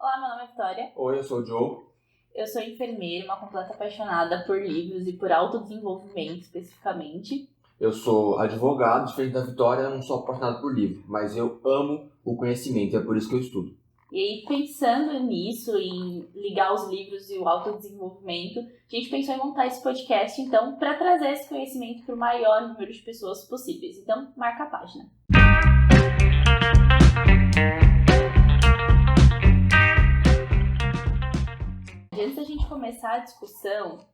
Olá, meu nome é Vitória. Oi, eu sou o Joe. Eu sou enfermeira, uma completa apaixonada por livros e por autodesenvolvimento, especificamente. Eu sou advogado, diferente da Vitória, eu não sou apaixonado por livro, mas eu amo o conhecimento, é por isso que eu estudo. E aí, pensando nisso, em ligar os livros e o autodesenvolvimento, a gente pensou em montar esse podcast, então, para trazer esse conhecimento para o maior número de pessoas possíveis. Então, marca a página. Antes da gente começar a discussão,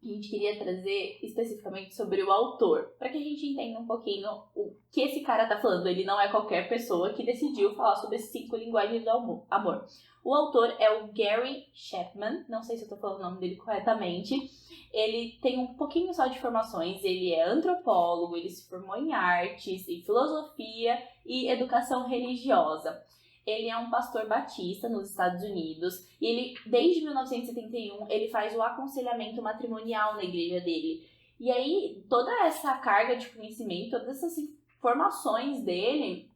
a gente queria trazer especificamente sobre o autor, para que a gente entenda um pouquinho o que esse cara está falando. Ele não é qualquer pessoa que decidiu falar sobre 5 linguagens do amor. O autor é o Gary Chapman, não sei se eu estou falando o nome dele corretamente. Ele tem um pouquinho só de formações, ele é antropólogo, ele se formou em artes, em filosofia e educação religiosa. Ele é um pastor batista nos Estados Unidos e ele, desde 1971, ele faz o aconselhamento matrimonial na igreja dele. E aí, toda essa carga de conhecimento, todas essas informações dele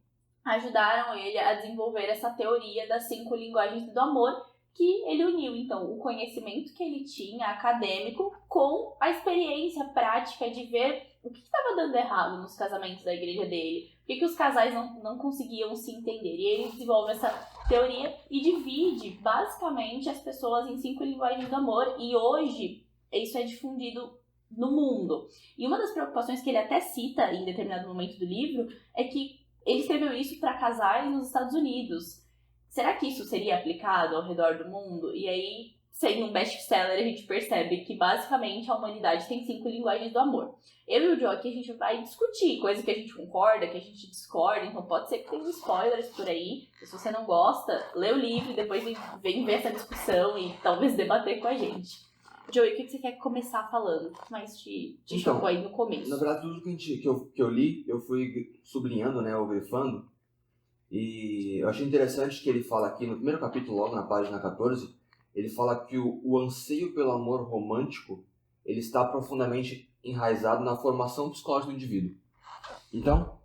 ajudaram ele a desenvolver essa teoria das 5 linguagens do amor, que ele uniu, então, o conhecimento que ele tinha acadêmico com a experiência prática de ver o que estava dando errado nos casamentos da igreja dele. Por que os casais não conseguiam se entender? E ele desenvolve essa teoria e divide, basicamente, as pessoas em 5 linguagens do amor. E hoje, isso é difundido no mundo. E uma das preocupações que ele até cita em determinado momento do livro é que ele escreveu isso para casais nos Estados Unidos. Será que isso seria aplicado ao redor do mundo? E aí, sendo um best-seller, a gente percebe que, basicamente, a humanidade tem 5 linguagens do amor. Eu e o Joe aqui, a gente vai discutir coisas que a gente concorda, que a gente discorda, então pode ser que tenha spoilers por aí. Se você não gosta, lê o livro e depois vem ver essa discussão e talvez debater com a gente. Joey, o que você quer começar falando? O que mais te chocou aí no começo? Na verdade, tudo que eu li, eu fui sublinhando, ou grifando. E eu achei interessante que ele fala aqui no primeiro capítulo, logo na página 14, ele fala que o anseio pelo amor romântico, ele está profundamente enraizado na formação psicológica do indivíduo. Então,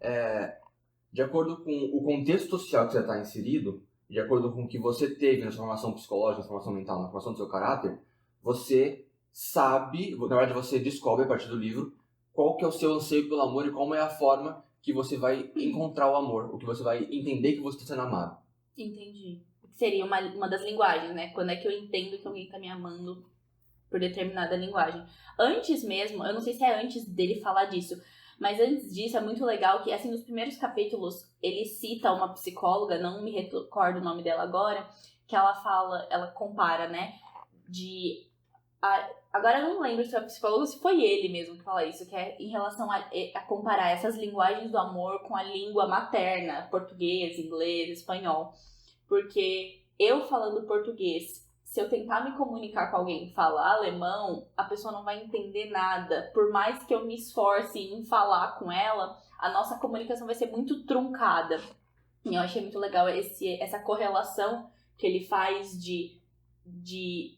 de acordo com o contexto social que você está inserido, de acordo com o que você teve na sua formação psicológica, na formação mental, na formação do seu caráter, você sabe, na verdade você descobre a partir do livro, qual que é o seu anseio pelo amor e como é a forma que você vai encontrar o amor, o que você vai entender que você está sendo amado. Entendi. Seria uma das linguagens, né? Quando é que eu entendo que alguém está me amando por determinada linguagem. Antes mesmo, eu não sei se é antes dele falar disso, mas antes disso é muito legal que, assim, nos primeiros capítulos, ele cita uma psicóloga, não me recordo o nome dela agora, que ela fala, ela compara, né, agora eu não lembro se é o psicólogo ou se foi ele mesmo que fala isso, que é em relação a comparar essas linguagens do amor com a língua materna, português, inglês, espanhol. Porque eu falando português, se eu tentar me comunicar com alguém e falar alemão, a pessoa não vai entender nada. Por mais que eu me esforce em falar com ela, a nossa comunicação vai ser muito truncada. E eu achei muito legal essa correlação que ele faz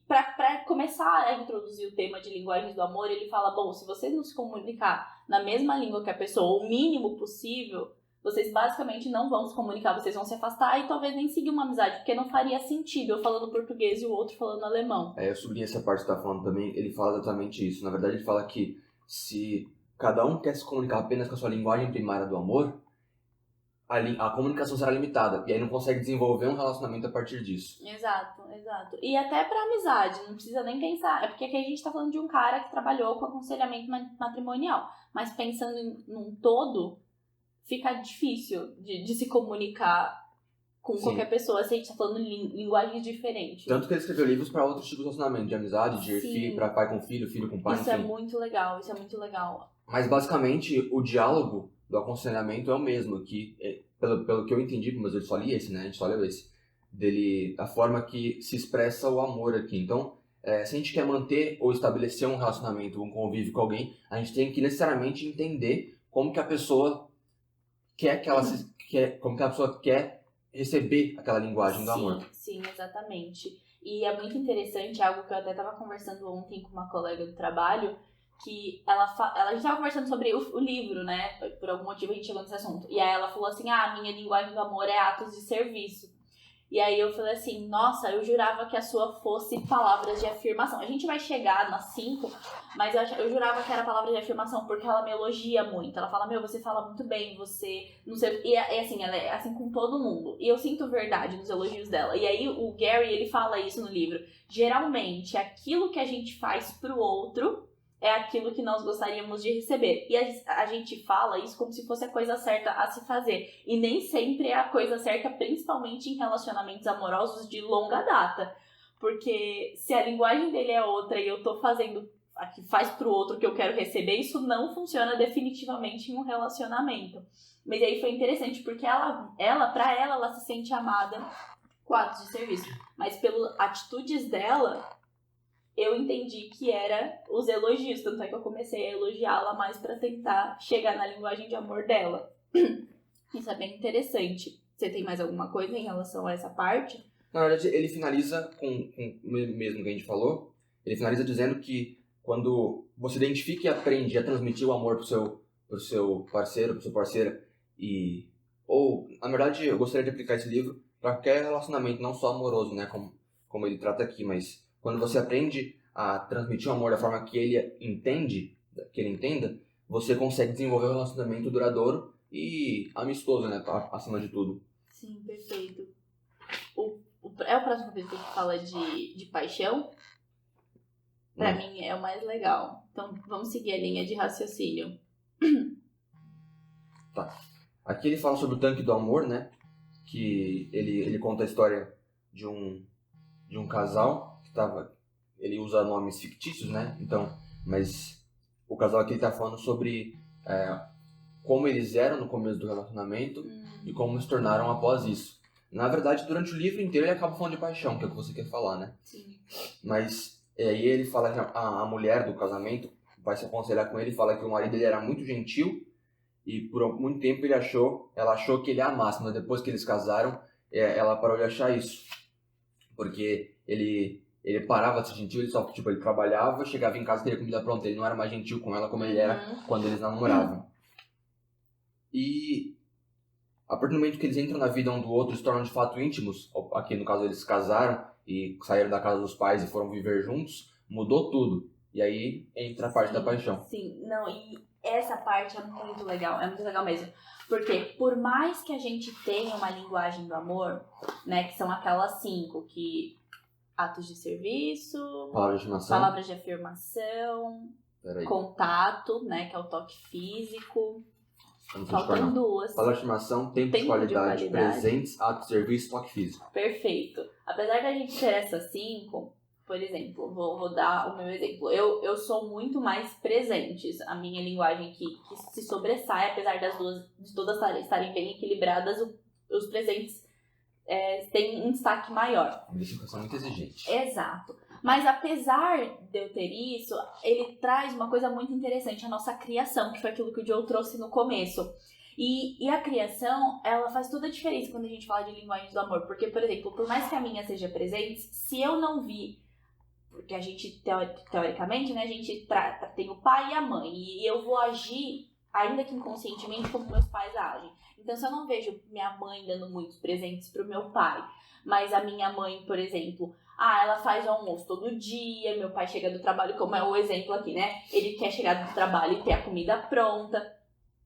para começar a introduzir o tema de linguagens do amor, ele fala, bom, se você não se comunicar na mesma língua que a pessoa, o mínimo possível, vocês basicamente não vão se comunicar, vocês vão se afastar e talvez nem seguir uma amizade, porque não faria sentido eu falando português e o outro falando alemão. Eu sublinhei essa parte que você está falando também, ele fala exatamente isso. Na verdade, ele fala que se cada um quer se comunicar apenas com a sua linguagem primária do amor, a comunicação será limitada, e aí não consegue desenvolver um relacionamento a partir disso. Exato. E até pra amizade, não precisa nem pensar. É porque aqui a gente tá falando de um cara que trabalhou com aconselhamento matrimonial, mas pensando num todo, fica difícil de se comunicar com qualquer pessoa se a gente tá falando linguagens diferentes. Tanto que ele escreveu livros para outros tipos de relacionamento, de amizade, de filho, para pai com filho, filho com pai, Isso enfim. é muito legal. Mas basicamente o diálogo do aconselhamento é o mesmo, que pelo que eu entendi, mas eu só li esse, né? A gente só leu esse. A forma que se expressa o amor aqui. Então, se a gente quer manter ou estabelecer um relacionamento, um convívio com alguém, a gente tem que necessariamente entender como que a pessoa quer como que a pessoa quer receber aquela linguagem do amor. Sim, exatamente. E é muito interessante, algo que eu até estava conversando ontem com uma colega do trabalho, que a gente estava conversando sobre o livro, né? Por algum motivo a gente chegou nesse assunto. E aí ela falou assim, a minha linguagem do amor é atos de serviço. E aí eu falei assim, nossa, eu jurava que a sua fosse palavras de afirmação. A gente vai chegar nas 5, mas eu jurava que era palavra de afirmação porque ela me elogia muito. Ela fala, você fala muito bem, você não sei. E assim, ela é assim com todo mundo. E eu sinto verdade nos elogios dela. E aí o Gary, ele fala isso no livro. Geralmente, aquilo que a gente faz pro outro é aquilo que nós gostaríamos de receber. E a gente fala isso como se fosse a coisa certa a se fazer. E nem sempre é a coisa certa, principalmente em relacionamentos amorosos de longa data. Porque se a linguagem dele é outra e eu tô fazendo a que faz pro outro que eu quero receber, isso não funciona definitivamente em um relacionamento. Mas aí foi interessante, porque ela se sente amada com atos de serviço. Mas pelas atitudes dela, eu entendi que era os elogios, tanto é que eu comecei a elogiá-la mais pra tentar chegar na linguagem de amor dela. Isso é bem interessante. Você tem mais alguma coisa em relação a essa parte? Na verdade, ele finaliza com o mesmo que a gente falou, ele finaliza dizendo que quando você identifica e aprende a transmitir o amor pro seu parceiro, pro sua parceira, ou, na verdade, eu gostaria de aplicar esse livro para qualquer relacionamento, não só amoroso, né, como ele trata aqui, mas quando você aprende a transmitir o amor da forma que ele entenda, você consegue desenvolver um relacionamento duradouro e amistoso, né, acima de tudo. Sim, perfeito. É o próximo capítulo que fala de paixão? Pra mim é o mais legal. Então vamos seguir a linha de raciocínio. Tá. Aqui ele fala sobre o tanque do amor, né? Que ele conta a história de um casal que ele usa nomes fictícios, né? Então, mas o casal aqui ele tá falando sobre como eles eram no começo do relacionamento e como se tornaram após isso. Na verdade, durante o livro inteiro ele acaba falando de paixão, que é o que você quer falar, né? Sim. Mas aí ele fala que a mulher do casamento vai se aconselhar com ele e fala que o marido ele era muito gentil e por muito tempo ela achou que ele a amasse, mas depois que eles casaram, ela parou de achar isso. Porque ele parava de ser gentil, ele trabalhava, chegava em casa e teria comida pronta, ele não era mais gentil com ela como ele era quando eles namoravam. E a partir do momento que eles entram na vida um do outro, se tornam de fato íntimos, aqui no caso eles se casaram e saíram da casa dos pais e foram viver juntos, mudou tudo. E aí entra a parte da paixão. Sim, não, e essa parte é muito legal mesmo. Porque por mais que a gente tenha uma linguagem do amor, né, que são aquelas 5, que atos de serviço, palavras de afirmação, contato, né, que é o toque físico. Faltam 2. Palavra de afirmação, tempo de qualidade, presentes, ato de serviço, toque físico. Perfeito. Apesar da gente ter essas 5, por exemplo, vou dar o meu exemplo. Eu sou muito mais presentes. A minha linguagem que se sobressai, apesar de todas estarem bem equilibradas, os presentes têm um destaque maior. Eu sou muito exigente. Exato. Mas apesar de eu ter isso, ele traz uma coisa muito interessante, a nossa criação, que foi aquilo que o Joe trouxe no começo. E a criação, ela faz toda a diferença quando a gente fala de linguagens do amor. Porque, por exemplo, por mais que a minha seja presente, se eu não vi, porque a gente, teoricamente, né, a gente tem o pai e a mãe, e eu vou agir, ainda que inconscientemente, como meus pais agem. Então, se eu não vejo minha mãe dando muitos presentes pro meu pai, mas a minha mãe, por exemplo, ela faz o almoço todo dia, meu pai chega do trabalho, como é o exemplo aqui, né? Ele quer chegar do trabalho e ter a comida pronta.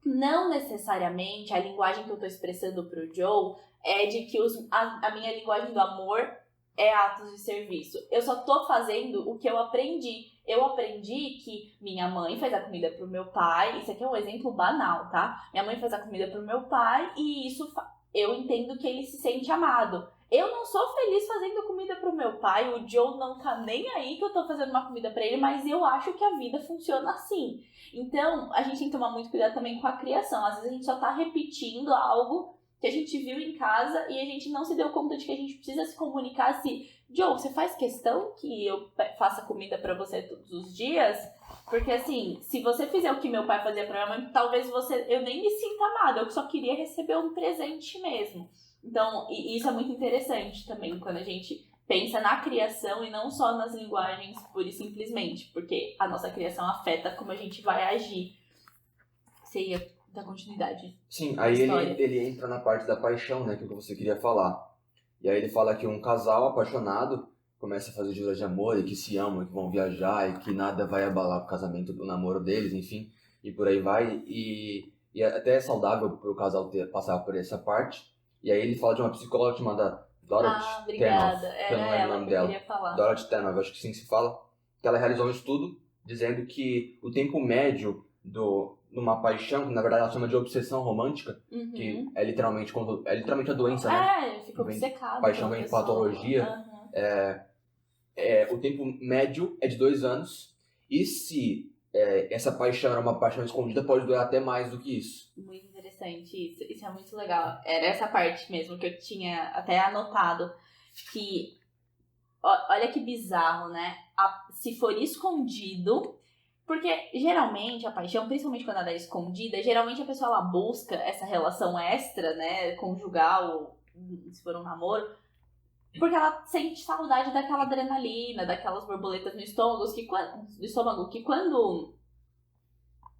Não necessariamente a linguagem que eu tô expressando pro Joe é de que a minha linguagem do amor é atos de serviço. Eu só tô fazendo o que eu aprendi. Eu aprendi que minha mãe faz a comida pro meu pai. Isso aqui é um exemplo banal, tá? Minha mãe faz a comida pro meu pai e isso eu entendo que ele se sente amado. Eu não sou feliz fazendo comida pro meu pai, o Joe não tá nem aí que eu tô fazendo uma comida pra ele, mas eu acho que a vida funciona assim. Então, a gente tem que tomar muito cuidado também com a criação. Às vezes a gente só tá repetindo algo que a gente viu em casa e a gente não se deu conta de que a gente precisa se comunicar assim. Joe, você faz questão que eu faça comida pra você todos os dias? Porque assim, se você fizer o que meu pai fazia pra minha mãe, talvez eu nem me sinta amada, eu só queria receber um presente mesmo. Então, isso é muito interessante também, quando a gente pensa na criação e não só nas linguagens pura e simplesmente, porque a nossa criação afeta como a gente vai agir. Você ia dar continuidade? Sim, aí ele entra na parte da paixão, né, que é o que você queria falar. E aí ele fala que um casal apaixonado começa a fazer juras de amor e que se amam, que vão viajar e que nada vai abalar o casamento, do namoro deles, enfim, e por aí vai. E até é saudável para o casal passar por essa parte. E aí ele fala de uma psicóloga chamada Dorothy Obrigada. Tennov, que eu Era não lembro o ela nome que eu dela. queria falar. Dorothy Tennov, acho que sim se fala, que ela realizou um estudo dizendo que o tempo médio numa paixão, que na verdade ela chama de obsessão romântica, que é literalmente a doença, né? Fica obcecado. Paixão vem de patologia. O tempo médio é de 2 anos. E se essa paixão era uma paixão escondida, pode durar até mais do que isso. Muito interessante isso. Isso é muito legal. Era essa parte mesmo que eu tinha até anotado. Que, olha que bizarro, né? Se for escondido... Porque, geralmente, a paixão, principalmente quando ela é escondida, geralmente a pessoa ela busca essa relação extra, né? Conjugal, se for um namoro, porque ela sente saudade daquela adrenalina, daquelas borboletas no estômago, que quando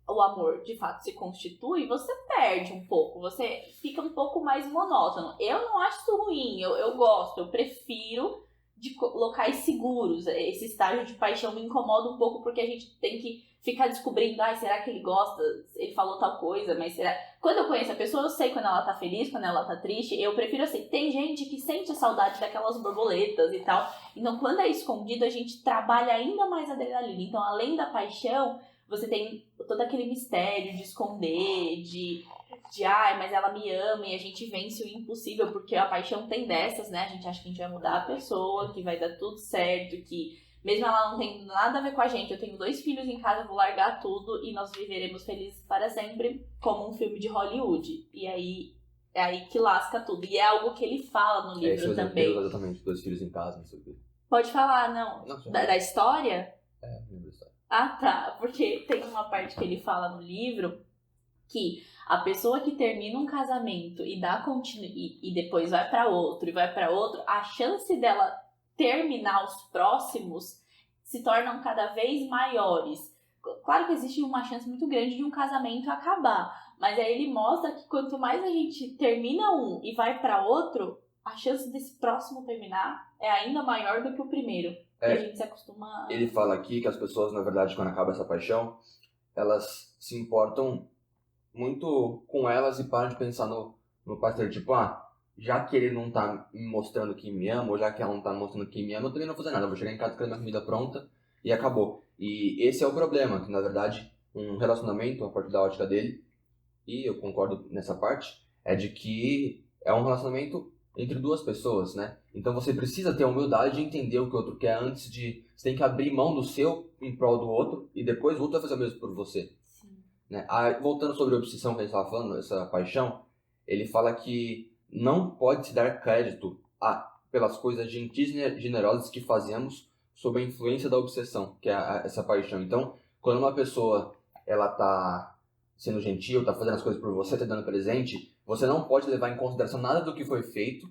o amor de fato se constitui, você perde um pouco, você fica um pouco mais monótono. Eu não acho isso ruim, eu gosto, eu prefiro de locais seguros. Esse estágio de paixão me incomoda um pouco porque a gente tem que ficar descobrindo, será que ele gosta? Ele falou tal coisa, mas será... Quando eu conheço a pessoa, eu sei quando ela tá feliz, quando ela tá triste. Eu prefiro assim, tem gente que sente a saudade daquelas borboletas e tal. Então, quando é escondido, a gente trabalha ainda mais a adrenalina. Então, além da paixão, você tem todo aquele mistério de esconder, mas ela me ama e a gente vence o impossível, porque a paixão tem dessas, né? A gente acha que a gente vai mudar a pessoa, que vai dar tudo certo, que mesmo ela não tem nada a ver com a gente, eu tenho 2 filhos em casa, eu vou largar tudo e nós viveremos felizes para sempre, como um filme de Hollywood. E aí é aí que lasca tudo. E é algo que ele fala no livro também. Exatamente, 2 filhos em casa, não sei o quê. Pode falar, não. Da história? Lembro da história. Ah, tá. Porque tem uma parte que ele fala no livro que a pessoa que termina um casamento e dá e depois vai para outro e vai para outro, a chance dela terminar os próximos se tornam cada vez maiores. Claro que existe uma chance muito grande de um casamento acabar, mas aí ele mostra que quanto mais a gente termina um e vai para outro, a chance desse próximo terminar é ainda maior do que o primeiro. E a gente se acostuma... Ele fala aqui que as pessoas, na verdade, quando acaba essa paixão, elas se importam muito com elas e param de pensar no parceiro, tipo, já que ele não tá me mostrando que me ama, ou já que ela não tá mostrando que me ama, eu também não vou fazer nada, eu vou chegar em casa com a minha comida pronta e acabou. E esse é o problema, que na verdade um relacionamento, a partir da ótica dele, e eu concordo nessa parte, é de que é um relacionamento entre 2 pessoas, né? Então você precisa ter a humildade de entender o que o outro quer antes de... Você tem que abrir mão do seu em prol do outro e depois o outro vai fazer o mesmo por você. Né? Voltando sobre a obsessão que a gente estava falando, essa paixão, ele fala que não pode se dar crédito pelas coisas gentis e generosas que fazemos sob a influência da obsessão, que é essa paixão. Então, quando uma pessoa ela tá sendo gentil, tá fazendo as coisas por você, tá dando presente, você não pode levar em consideração nada do que foi feito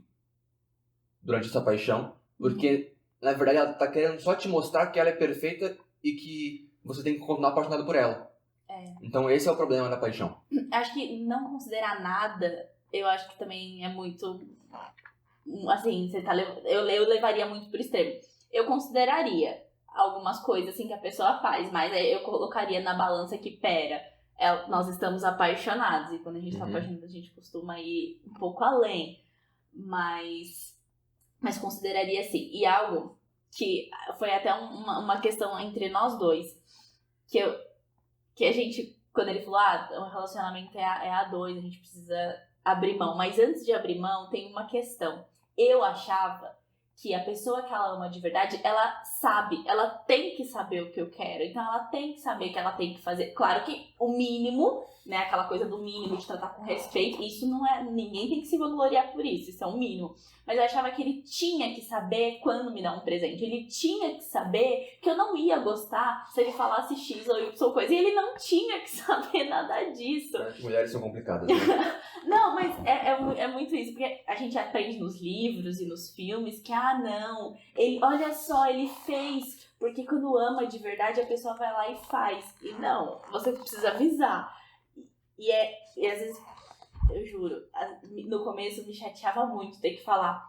durante essa paixão, porque, na verdade, ela tá querendo só te mostrar que ela é perfeita e que você tem que continuar apaixonado por ela. Então esse é o problema da paixão. Acho que não considerar nada, eu acho que também é muito... Assim, eu levaria muito pro extremo. Eu consideraria algumas coisas assim que a pessoa faz, mas eu colocaria na balança que, nós estamos apaixonados. E quando a gente tá apaixonado, a gente costuma ir um pouco além. Mas consideraria assim. E algo que foi até uma questão entre nós dois, que a gente, quando ele falou, o relacionamento é A2, a gente precisa abrir mão. Mas antes de abrir mão, tem uma questão. Eu achava que a pessoa que ela ama de verdade, ela sabe, ela tem que saber o que eu quero. Então ela tem que saber que ela tem que fazer. Claro que o mínimo, né, aquela coisa do mínimo de tratar com respeito, isso não é... Ninguém tem que se vangloriar por isso é um mínimo. Mas eu achava que ele tinha que saber quando me dar um presente. Ele tinha que saber que eu não ia gostar se ele falasse X ou Y coisa. E ele não tinha que saber nada disso. Mulheres são complicadas, né? Não, mas é muito isso. Porque a gente aprende nos livros e nos filmes que, não, olha só, ele fez. Porque quando ama de verdade, a pessoa vai lá e faz. E não, você precisa avisar. E às vezes... Eu juro, no começo me chateava muito ter que falar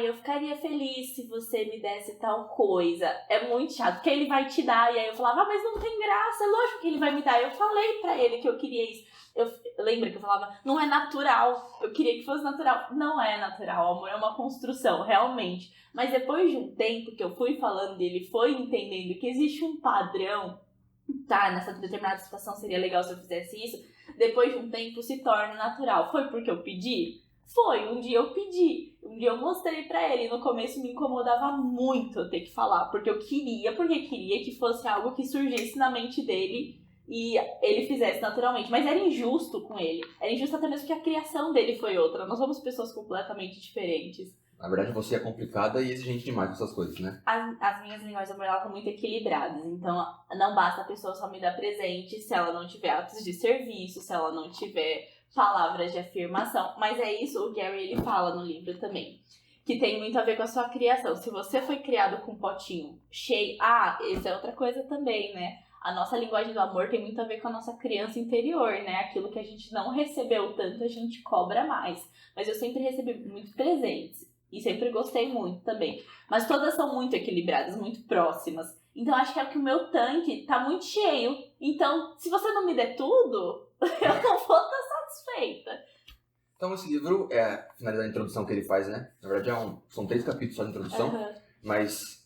eu ficaria feliz se você me desse tal coisa. É muito chato, porque ele vai te dar. E aí eu falava, mas não tem graça, é lógico que ele vai me dar. Eu falei pra ele que eu queria isso. Eu lembro que eu falava, não é natural. Eu queria que fosse natural. Não é natural, o amor é uma construção, realmente. Mas depois de um tempo que eu fui falando dele, foi entendendo que existe um padrão. Tá, nessa determinada situação seria legal se eu fizesse isso. Depois de um tempo se torna natural. Foi porque eu pedi? Foi, um dia eu pedi, um dia eu mostrei pra ele, no começo me incomodava muito eu ter que falar, porque queria que fosse algo que surgisse na mente dele e ele fizesse naturalmente, mas era injusto com ele, era injusto até mesmo porque a criação dele foi outra, nós somos pessoas completamente diferentes. Na verdade, você é complicada e exigente demais com essas coisas, né? As minhas linguagens de amor, elas são muito equilibradas, então não basta a pessoa só me dar presente se ela não tiver atos de serviço, se ela não tiver palavras de afirmação, mas é isso o Gary ele fala no livro também, que tem muito a ver com a sua criação. Se você foi criado com um potinho cheio, essa é outra coisa também, né? A nossa linguagem do amor tem muito a ver com a nossa criança interior, né? Aquilo que a gente não recebeu tanto, a gente cobra mais. Mas eu sempre recebi muitos presentes e sempre gostei muito também. Mas todas são muito equilibradas, muito próximas. Então acho que é que o meu tanque tá muito cheio. Então, se você não me der tudo, eu não vou estar satisfeita. Então esse livro finalizando a introdução que ele faz, né? Na verdade são 3 capítulos só de introdução, mas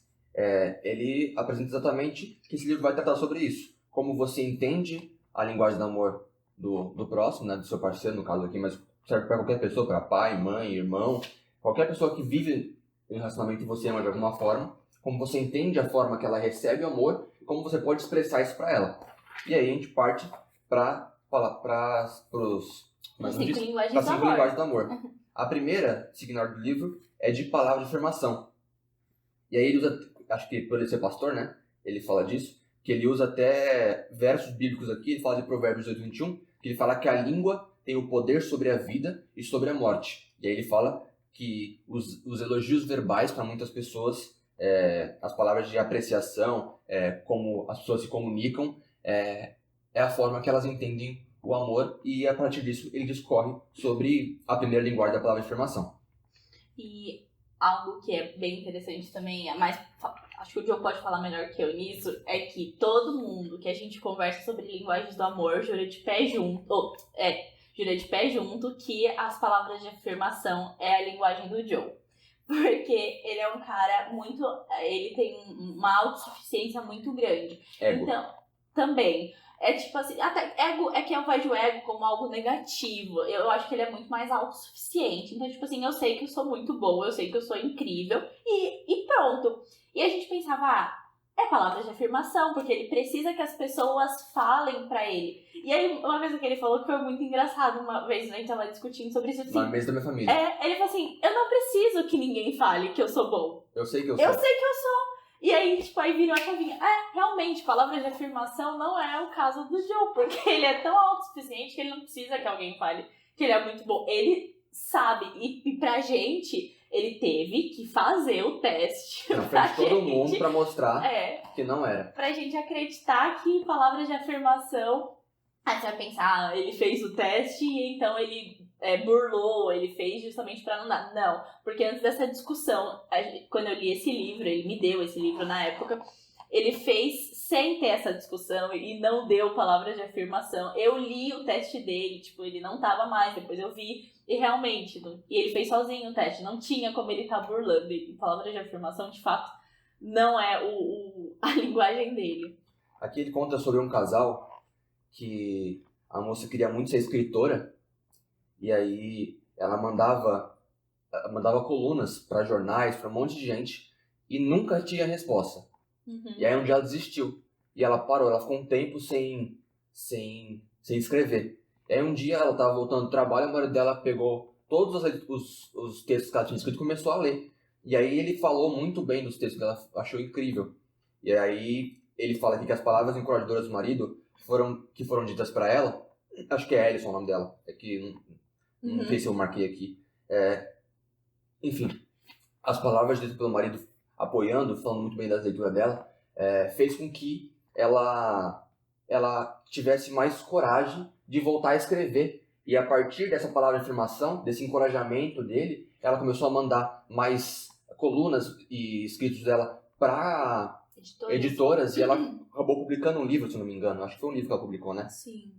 ele apresenta exatamente que esse livro vai tratar sobre isso. Como você entende a linguagem do amor do próximo, né? Do seu parceiro, no caso aqui, mas serve para qualquer pessoa, para pai, mãe, irmão, qualquer pessoa que vive em um relacionamento e você ama de alguma forma, como você entende a forma que ela recebe o amor e como você pode expressar isso para ela. E aí a gente parte para falar para as 5 linguagens do amor. A primeira, seguindo a ordem do livro, é de palavra de afirmação. E aí ele usa, acho que por ele ser pastor, né? Ele fala disso, que ele usa até versos bíblicos aqui, ele fala de Provérbios 8:21, que ele fala que a língua tem o poder sobre a vida e sobre a morte. E aí ele fala que os elogios verbais para muitas pessoas, as palavras de apreciação, como as pessoas se comunicam, é a forma que elas entendem o amor, e a partir disso ele discorre sobre a primeira linguagem da palavra de afirmação. E algo que é bem interessante também, acho que o Joe pode falar melhor que eu nisso, é que todo mundo que a gente conversa sobre linguagens do amor jura de pé junto que as palavras de afirmação é a linguagem do Joe. Porque ele é um cara ele tem uma autossuficiência muito grande. Ego. Então, também. É tipo assim, até ego, é que eu vejo o ego como algo negativo. Eu acho que ele é muito mais autossuficiente. Então, tipo assim, eu sei que eu sou muito boa, eu sei que eu sou incrível e pronto. E a gente pensava, é palavras de afirmação, porque ele precisa que as pessoas falem pra ele. E aí, uma vez que ele falou que foi muito engraçado, uma vez a gente tava discutindo sobre isso assim. Na mesa da minha família. Ele falou assim, eu não preciso que ninguém fale que eu sou bom. Eu sei que eu sou. Eu sei que eu sou. E aí, tipo, aí virou a chavinha. Realmente, palavras de afirmação não é o caso do Joe, porque ele é tão autossuficiente que ele não precisa que alguém fale que ele é muito bom. Ele sabe, e pra gente, ele teve que fazer o teste. Na frente de todo mundo pra mostrar que não era. Pra gente acreditar que palavras de afirmação... Aí você vai pensar, ele fez o teste e então ele burlou, ele fez justamente pra não dar. Não, porque antes dessa discussão, quando eu li esse livro, ele me deu esse livro na época, ele fez sem ter essa discussão e não deu palavras de afirmação. Eu li o teste dele, tipo, ele não tava mais, depois eu vi, e realmente, e ele fez sozinho o teste, não tinha como ele tá burlando. E palavras de afirmação, de fato, não é a linguagem dele. Aqui ele conta sobre um casal que a moça queria muito ser escritora, e aí ela mandava colunas para jornais, para um monte de gente, e nunca tinha resposta. E aí um dia ela desistiu, e ela parou, ela ficou um tempo sem escrever. E aí um dia ela estava voltando do trabalho, a marido dela pegou todos os textos que ela tinha escrito e começou a ler. E aí ele falou muito bem dos textos que ela achou incrível. E aí ele fala aqui que as palavras encorajadoras do marido que foram ditas para ela, acho que é Alison o nome dela, é que não sei se eu marquei aqui. Enfim, as palavras ditas pelo marido apoiando, falando muito bem das leituras dela, fez com que ela tivesse mais coragem de voltar a escrever. E a partir dessa palavra de afirmação, desse encorajamento dele, ela começou a mandar mais colunas e escritos dela para editoras e ela acabou publicando um livro, se eu não me engano. Acho que foi um livro que ela publicou, né? Sim.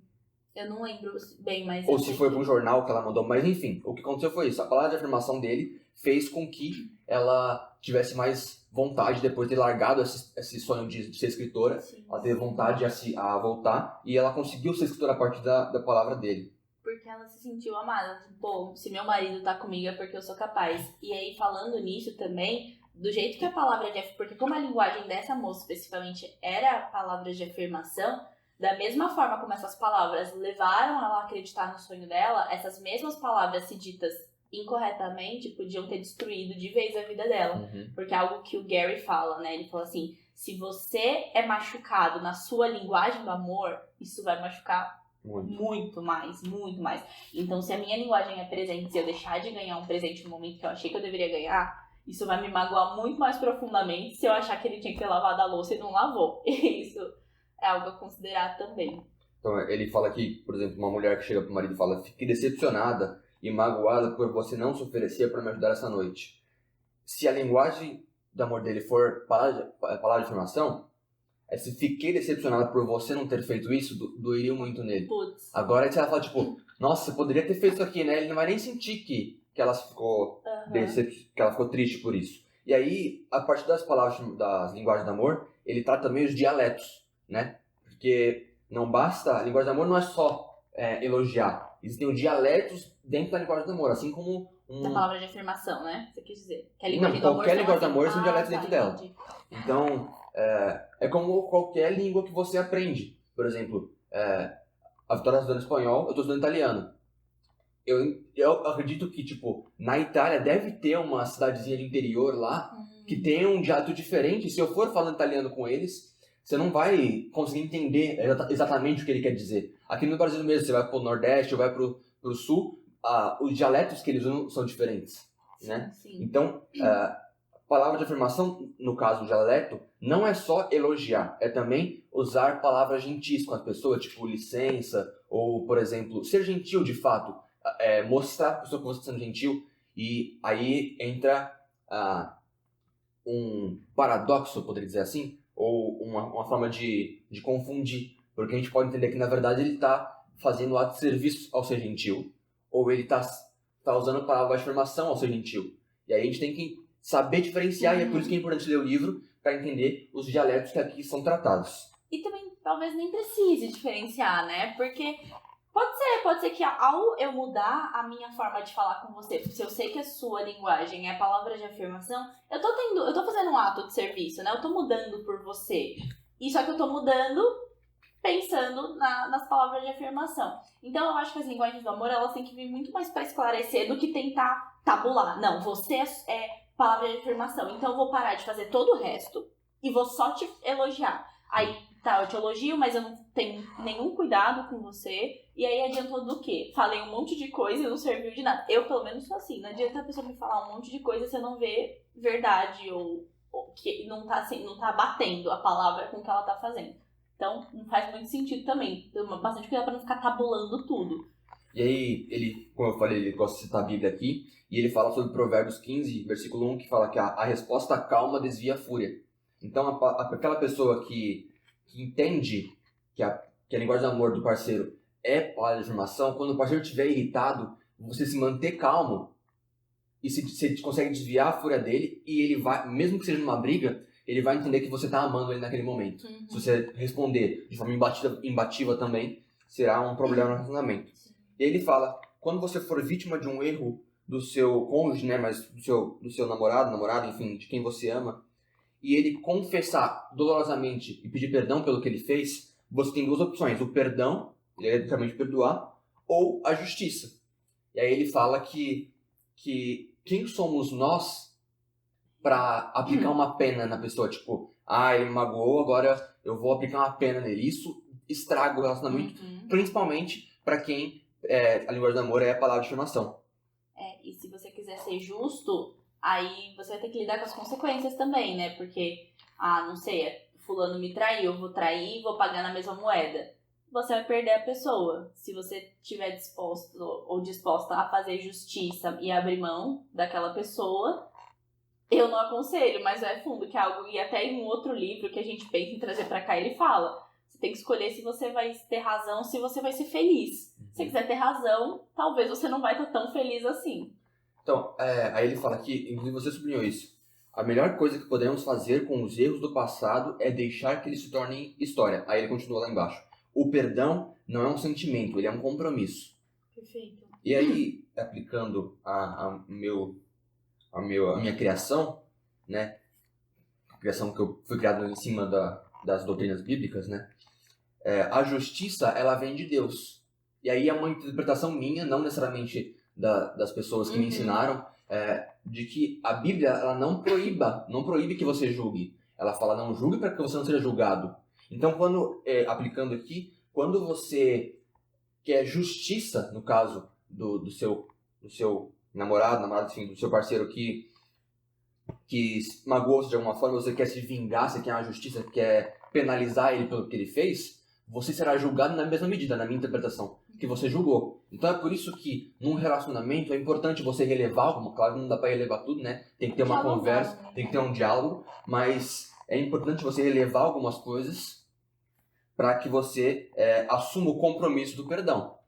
Eu não lembro bem, mas... Ou se foi para um jornal que ela mandou. Mas enfim, o que aconteceu foi isso. A palavra de afirmação dele fez com que ela tivesse mais vontade, depois de ter largado esse sonho de ser escritora. Sim. Ela teve vontade a voltar e ela conseguiu ser escritora a partir da palavra dele. Porque ela se sentiu amada. Pô, se meu marido tá comigo é porque eu sou capaz. E aí, falando nisso também, do jeito que a palavra de... Porque como a linguagem dessa moça, especificamente, era palavras de afirmação, da mesma forma como essas palavras levaram ela a acreditar no sonho dela, essas mesmas palavras, se ditas incorretamente, podiam ter destruído de vez a vida dela. Uhum. Porque é algo que o Gary fala, né? Ele fala assim, se você é machucado na sua linguagem do amor, isso vai machucar muito mais, muito mais. Então, se a minha linguagem é presente, se eu deixar de ganhar um presente no momento que eu achei que eu deveria ganhar, isso vai me magoar muito mais profundamente se eu achar que ele tinha que ter lavado a louça e não lavou. Isso é algo a considerar também. Então, ele fala que, por exemplo, uma mulher que chega pro marido e fala: fiquei decepcionada e magoada por você não se oferecer para me ajudar essa noite. Se a linguagem do amor dele for palavra de afirmação, se fiquei decepcionada por você não ter feito isso, doeria muito nele. Putz. Agora, se ela fala, tipo, nossa, você poderia ter feito isso aqui, né? Ele não vai nem sentir que ela ficou, que ela ficou triste por isso. E aí, a partir das palavras, das linguagens do amor, ele trata também os dialetos, né? Porque não basta, a linguagem do amor não é só elogiar. Existem os dialetos dentro da linguagem do amor, assim como Da palavra de afirmação, né? Você quis dizer. Que a não, linguagem do amor qualquer linguagem do amor são dialetos tá, dentro dela. entendi. Então, é como qualquer língua que você aprende. Por exemplo, a Vitória está estudando espanhol, eu estou estudando italiano. Eu acredito que, tipo, na Itália deve ter uma cidadezinha de interior lá que tem um dialeto diferente. Se eu for falando italiano com eles, você não vai conseguir entender exatamente o que ele quer dizer. Aqui no Brasil mesmo, você vai pro Nordeste ou vai pro Sul, os dialetos que eles usam são diferentes, né? Sim. Então, palavra de afirmação, no caso do dialeto, não é só elogiar, é também usar palavras gentis com as pessoas, tipo licença, ou, por exemplo, ser gentil de fato, mostrar para a pessoa que você está sendo gentil, e aí entra um paradoxo, poderia dizer assim, ou uma forma de confundir, porque a gente pode entender que, na verdade, ele está fazendo um ato de serviço ao ser gentil, ou ele está usando a palavra de afirmação ao ser gentil. E aí a gente tem que saber diferenciar, e é por isso que é importante ler o livro, para entender os dialetos que aqui são tratados. E também, talvez nem precise diferenciar, né? Porque pode ser que ao eu mudar a minha forma de falar com você, se eu sei que a sua linguagem é palavra de afirmação, eu tô fazendo um ato de serviço, né? Eu tô mudando por você. E só que eu tô mudando pensando nas palavras de afirmação. Então eu acho que as linguagens do amor, elas têm que vir muito mais para esclarecer do que tentar tabular. Não, você é palavra de afirmação, então eu vou parar de fazer todo o resto e vou só te elogiar. Aí, tá, eu te elogio, mas eu não tenho nenhum cuidado com você. E aí adiantou do quê? Falei um monte de coisa e não serviu de nada. Eu, pelo menos, sou assim. Não adianta a pessoa me falar um monte de coisa e você não vê verdade ou que não tá batendo a palavra com o que ela tá fazendo. Então, não faz muito sentido também. Tem bastante cuidado pra não ficar tabulando tudo. E aí, ele, como eu falei, ele gosta de citar a Bíblia aqui, e ele fala sobre Provérbios 15, versículo 1, que fala que a resposta calma desvia a fúria. Então, aquela pessoa que entende que a linguagem do amor do parceiro é palavra de afirmação, quando o parceiro estiver irritado, você se manter calmo e você consegue desviar a fúria dele, e ele vai, mesmo que seja numa briga, ele vai entender que você está amando ele naquele momento. Se você responder de forma imbatível também, será um problema no relacionamento. E ele fala, quando você for vítima de um erro do seu cônjuge, né, mas do seu namorado, enfim, de quem você ama, e ele confessar dolorosamente e pedir perdão pelo que ele fez, você tem duas opções: o perdão, ele é literalmente perdoar, ou a justiça. E aí ele fala que quem somos nós para aplicar uma pena na pessoa? Tipo, ele me magoou, agora eu vou aplicar uma pena nele. Isso estraga o relacionamento, principalmente para quem a linguagem do amor é a palavra de afirmação. E se você quiser ser justo, aí você vai ter que lidar com as consequências também, né? Porque, não sei, fulano me traiu, eu vou trair e vou pagar na mesma moeda. você vai perder a pessoa. Se você estiver disposto ou disposta a fazer justiça e abrir mão daquela pessoa, eu não aconselho, mas é fundo, que é algo, e até em um outro livro que a gente pensa em trazer pra cá, ele fala, você tem que escolher se você vai ter razão, se você vai ser feliz. Se você quiser ter razão, talvez você não vai estar tão feliz assim. Então, aí ele fala aqui, inclusive você sublinhou isso. A melhor coisa que podemos fazer com os erros do passado é deixar que eles se tornem história. Aí ele continua lá embaixo. O perdão não é um sentimento, ele é um compromisso. Perfeito. E aí, aplicando a minha criação, né? A criação que eu fui criado em cima das doutrinas bíblicas, né? A justiça, ela vem de Deus. E aí é uma interpretação minha, não necessariamente das pessoas que me ensinaram, de que a Bíblia, ela não proíbe que você julgue. Ela fala, não julgue para que você não seja julgado. Então, aplicando aqui, quando você quer justiça, no caso do seu namorado, enfim, do seu parceiro que magoou-se de alguma forma, você quer se vingar, você quer uma justiça, quer penalizar ele pelo que ele fez, você será julgado na mesma medida, na minha interpretação, que você julgou. Então é por isso que num relacionamento é importante você relevar, como claro, não dá pra relevar tudo, né? Tem que ter uma conversa, tem que ter um diálogo, mas é importante você relevar algumas coisas para que você assuma o compromisso do perdão.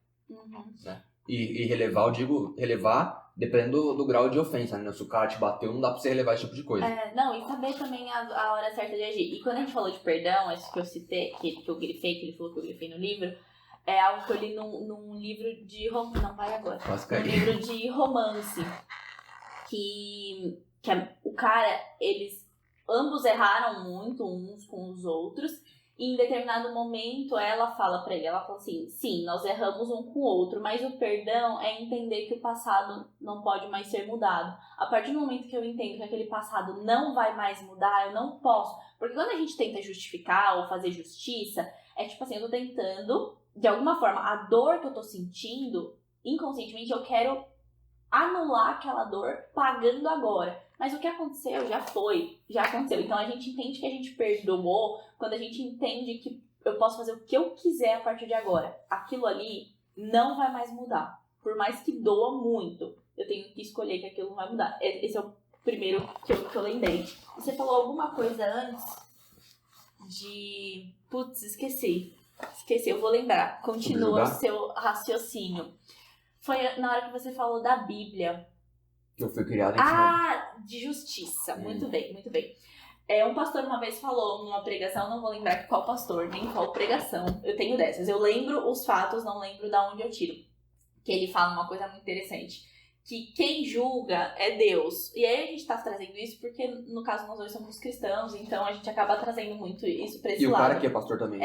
Né? E relevar, eu digo, relevar dependendo do grau de ofensa, né? Se o cara te bateu, não dá pra você relevar esse tipo de coisa. Não, e saber também a hora certa de agir. E quando a gente falou de perdão, esse que eu citei, que eu grifei, que ele falou que eu grifei no livro, é algo que eu li num livro de romance. Não, vai agora. Um livro de romance. Que o cara, eles ambos erraram muito uns com os outros. E em determinado momento ela fala pra ele, ela fala assim, sim, nós erramos um com o outro, mas o perdão é entender que o passado não pode mais ser mudado. A partir do momento que eu entendo que aquele passado não vai mais mudar, eu não posso. Porque quando a gente tenta justificar ou fazer justiça, é tipo assim, eu tô tentando, de alguma forma, a dor que eu tô sentindo, inconscientemente eu quero anular aquela dor pagando agora. Mas o que aconteceu já foi, já aconteceu. Então a gente entende que a gente perdoou quando a gente entende que eu posso fazer o que eu quiser a partir de agora. Aquilo ali não vai mais mudar. Por mais que doa muito, eu tenho que escolher que aquilo não vai mudar. Esse é o primeiro que eu lembrei. Você falou alguma coisa antes de... Putz, esqueci, eu vou lembrar. Continua o seu raciocínio. Foi na hora que você falou da Bíblia. Eu fui criado em cima. De justiça. Muito bem, muito bem. Um pastor uma vez falou numa pregação, não vou lembrar qual pastor, nem qual pregação. Eu tenho dessas. Eu lembro os fatos, não lembro de onde eu tiro. Que ele fala uma coisa muito interessante. Que quem julga é Deus. E aí a gente tá trazendo isso porque, no caso, nós dois somos cristãos, então a gente acaba trazendo muito isso pra esse lado. E o cara que é pastor também.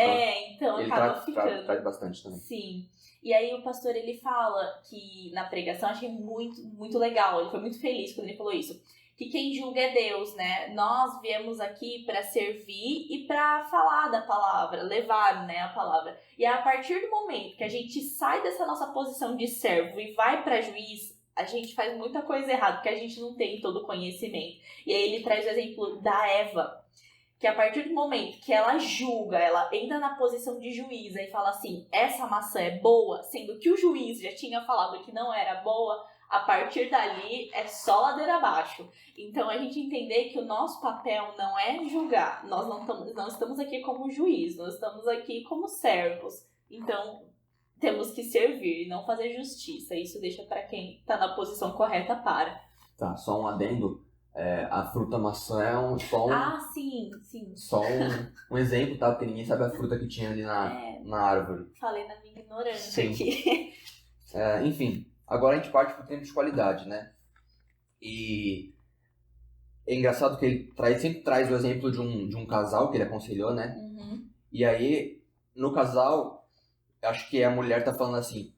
Então ele acaba ficando. Traz bastante também. Sim. E aí o pastor, ele fala que na pregação, achei muito, muito legal, ele foi muito feliz quando ele falou isso, que quem julga é Deus, né? Nós viemos aqui para servir e para falar da palavra, levar, né, a palavra. E a partir do momento que a gente sai dessa nossa posição de servo e vai para juiz, a gente faz muita coisa errada, porque a gente não tem todo o conhecimento. E aí ele traz o exemplo da Eva, que a partir do momento que ela julga, ela entra na posição de juíza e fala assim, essa maçã é boa, sendo que o juiz já tinha falado que não era boa, a partir dali é só ladeira abaixo. Então a gente entender que o nosso papel não é julgar, nós não estamos aqui como juiz, nós estamos aqui como servos. Então temos que servir e não fazer justiça. Isso deixa para quem está na posição correta para. Tá, só um adendo. A fruta maçã é sim. Só um exemplo, tá? Porque ninguém sabe a fruta que tinha ali na árvore. Falei na minha ignorância aqui. Enfim, agora a gente parte pro tempo de qualidade, né? E é engraçado que ele sempre traz o exemplo de um casal que ele aconselhou, né? Uhum. E aí, no casal, acho que a mulher tá falando assim,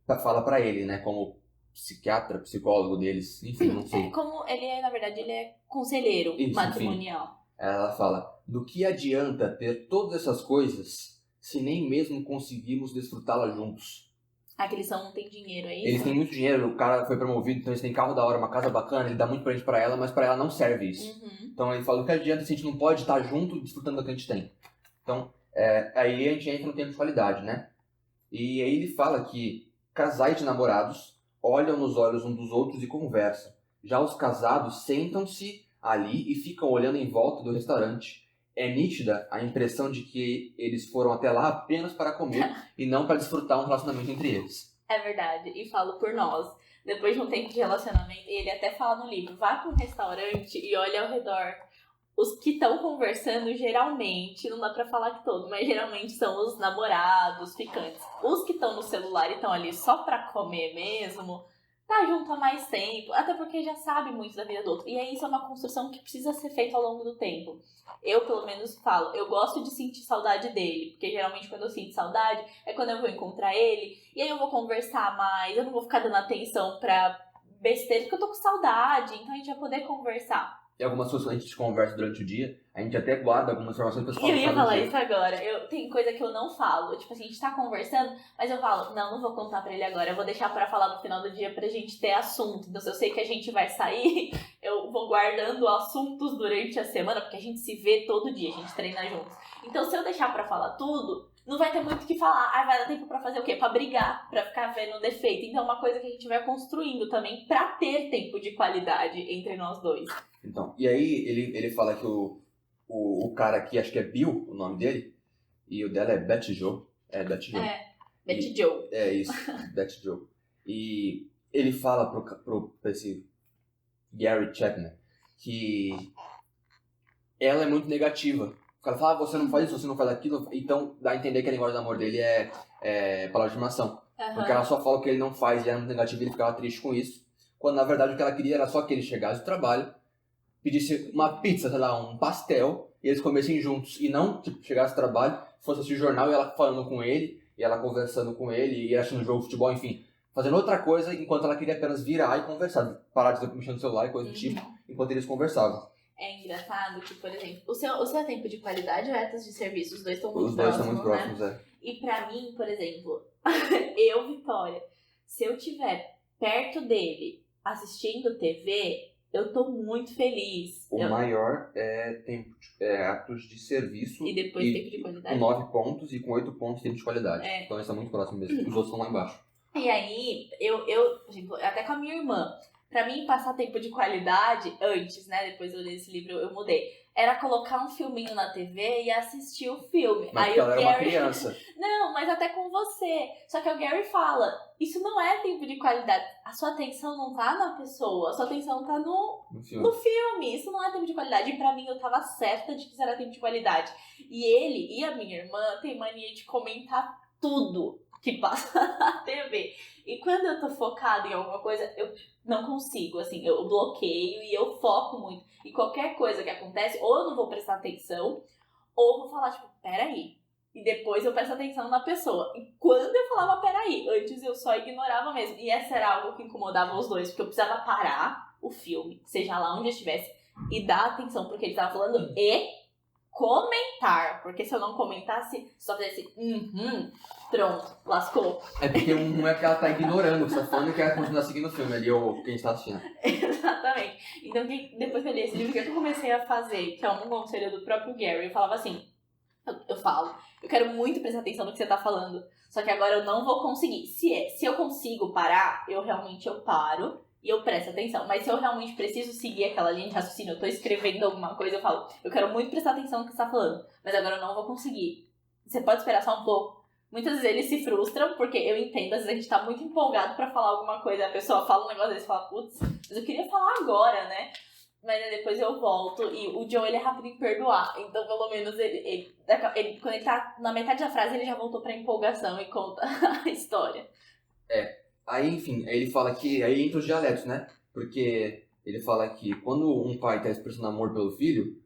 fala pra ele, né? Como psiquiatra, psicólogo deles, enfim, não sei. Como na verdade, ele é conselheiro matrimonial. Enfim, ela fala, do que adianta ter todas essas coisas se nem mesmo conseguimos desfrutá-las juntos? Que eles não têm dinheiro, é isso? Eles têm muito dinheiro, o cara foi promovido, então eles têm carro da hora, uma casa bacana, ele dá muito presente pra ela, mas pra ela não serve isso. Uhum. Então ele fala, do que adianta se a gente não pode estar junto desfrutando do que a gente tem? Então, Aí a gente entra no tempo de qualidade, né? E aí ele fala que casais de namorados olham nos olhos um dos outros e conversam. Já os casados sentam-se ali e ficam olhando em volta do restaurante. É nítida a impressão de que eles foram até lá apenas para comer e não para desfrutar um relacionamento entre eles. É verdade, e falo por nós. Depois de um tempo de relacionamento, ele até fala no livro, vá para um restaurante e olhe ao redor. Os que estão conversando, geralmente, não dá pra falar que todos, mas geralmente são os namorados, ficantes. Os que estão no celular e estão ali só pra comer mesmo, tá junto há mais tempo, até porque já sabe muito da vida do outro. E aí isso é uma construção que precisa ser feita ao longo do tempo. Eu, pelo menos, falo, eu gosto de sentir saudade dele, porque geralmente quando eu sinto saudade é quando eu vou encontrar ele, e aí eu vou conversar mais, eu não vou ficar dando atenção pra besteira, porque eu tô com saudade, então a gente vai poder conversar. E algumas coisas que a gente conversa durante o dia, a gente até guarda algumas informações para E eu ia falar isso agora. Tem coisa que eu não falo. Tipo assim, a gente tá conversando, mas eu falo, não vou contar pra ele agora. Eu vou deixar pra falar no final do dia pra gente ter assunto. Então, se eu sei que a gente vai sair, eu vou guardando assuntos durante a semana, porque a gente se vê todo dia, a gente treina juntos. Então, se eu deixar pra falar tudo, não vai ter muito o que falar. Vai dar tempo pra fazer o quê? Pra brigar, pra ficar vendo o defeito. Então, é uma coisa que a gente vai construindo também pra ter tempo de qualidade entre nós dois. Então, e aí ele fala que o cara aqui, acho que é Bill, o nome dele, e o dela é Betty Jo. Betty Jo. Betty Jo. Isso, Betty Jo. E ele fala pra esse Gary Chapman que ela é muito negativa. O cara fala, você não faz isso, você não faz aquilo, então dá a entender que a linguagem do amor dele é palavra de afirmação. Uhum. Porque ela só fala o que ele não faz e era muito negativo e ele ficava triste com isso. Quando na verdade o que ela queria era só que ele chegasse do trabalho, pedisse uma pizza, sei lá, um pastel, e eles comessem juntos. E não, tipo, chegasse do trabalho, fosse assistir o jornal e ela falando com ele, e ela conversando com ele, e achando o jogo de futebol, enfim. Fazendo outra coisa, enquanto ela queria apenas virar e conversar. Parar de mexer no celular e coisa do tipo, enquanto eles conversavam. É engraçado que, por exemplo, o seu é tempo de qualidade ou é atos de serviço? Os dois estão muito próximos. Os dois estão muito próximos, né? E pra mim, por exemplo, eu, Vitória, se eu estiver perto dele assistindo TV, eu tô muito feliz. O maior é atos de serviço. E depois tempo de qualidade. Com 9 pontos e com 8 pontos tempo de qualidade. Então esse é muito próximo mesmo. Os outros estão lá embaixo. E aí, eu até com a minha irmã, pra mim passar tempo de qualidade, antes, né, depois eu li esse livro, eu mudei, era colocar um filminho na TV e assistir o filme. Mas aí ela era uma criança. Não, mas até com você. Só que o Gary fala, isso não é tempo de qualidade. A sua atenção não tá na pessoa, a sua atenção tá no filme. Isso não é tempo de qualidade. E pra mim, eu tava certa de que isso era tempo de qualidade. E ele e a minha irmã têm mania de comentar tudo que passa na TV. E quando eu tô focada em alguma coisa, eu não consigo, assim, eu bloqueio e eu foco muito. E qualquer coisa que acontece, ou eu não vou prestar atenção, ou vou falar, tipo, peraí. E depois eu presto atenção na pessoa. E quando eu falava peraí, antes eu só ignorava mesmo. E essa era algo que incomodava os dois, porque eu precisava parar o filme, seja lá onde eu estivesse, e dar atenção porque ele tava falando e comentar, porque se eu não comentasse, só fizesse pronto, lascou. É porque um é que ela tá ignorando o que você tá falando e que ela continua seguindo o filme ali, ou quem está assistindo. Exatamente. Então, depois que eu li esse livro, o que eu comecei a fazer, que é um conselho do próprio Gary, eu falava assim, eu falo, eu quero muito prestar atenção no que você tá falando, só que agora eu não vou conseguir. Se eu consigo parar, eu paro, e eu presto atenção. Mas se eu realmente preciso seguir aquela linha de raciocínio, eu tô escrevendo alguma coisa, eu falo, eu quero muito prestar atenção no que você tá falando, mas agora eu não vou conseguir. Você pode esperar só um pouco. Muitas vezes eles se frustram, porque eu entendo, às vezes a gente tá muito empolgado pra falar alguma coisa, a pessoa fala um negócio desse e fala, putz, mas eu queria falar agora, né? Mas aí depois eu volto, e o Joe, ele é rápido em perdoar, então pelo menos ele quando ele tá na metade da frase, ele já voltou pra empolgação e conta a história. Aí, enfim, ele fala que... Aí entra os dialetos, né? Porque ele fala que quando um pai tá expressando amor pelo filho,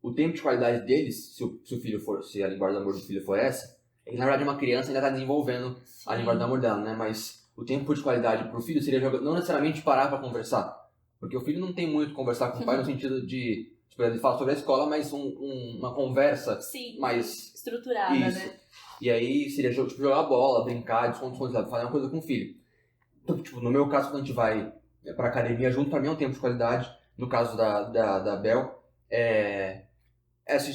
o tempo de qualidade deles, se a linguagem do amor do filho for essa, é que na verdade uma criança ainda tá desenvolvendo a linguagem do amor dela, né? Mas o tempo de qualidade pro filho seria não necessariamente parar pra conversar. Porque o filho não tem muito conversar com o pai no sentido de... Tipo, ele fala sobre a escola, mas uma conversa mais... estruturada, isso, né? E aí seria jogar bola, brincar, fazer uma coisa com o filho. Então, tipo, no meu caso, quando a gente vai pra academia junto, pra mim é um tempo de qualidade. No caso da Bel, é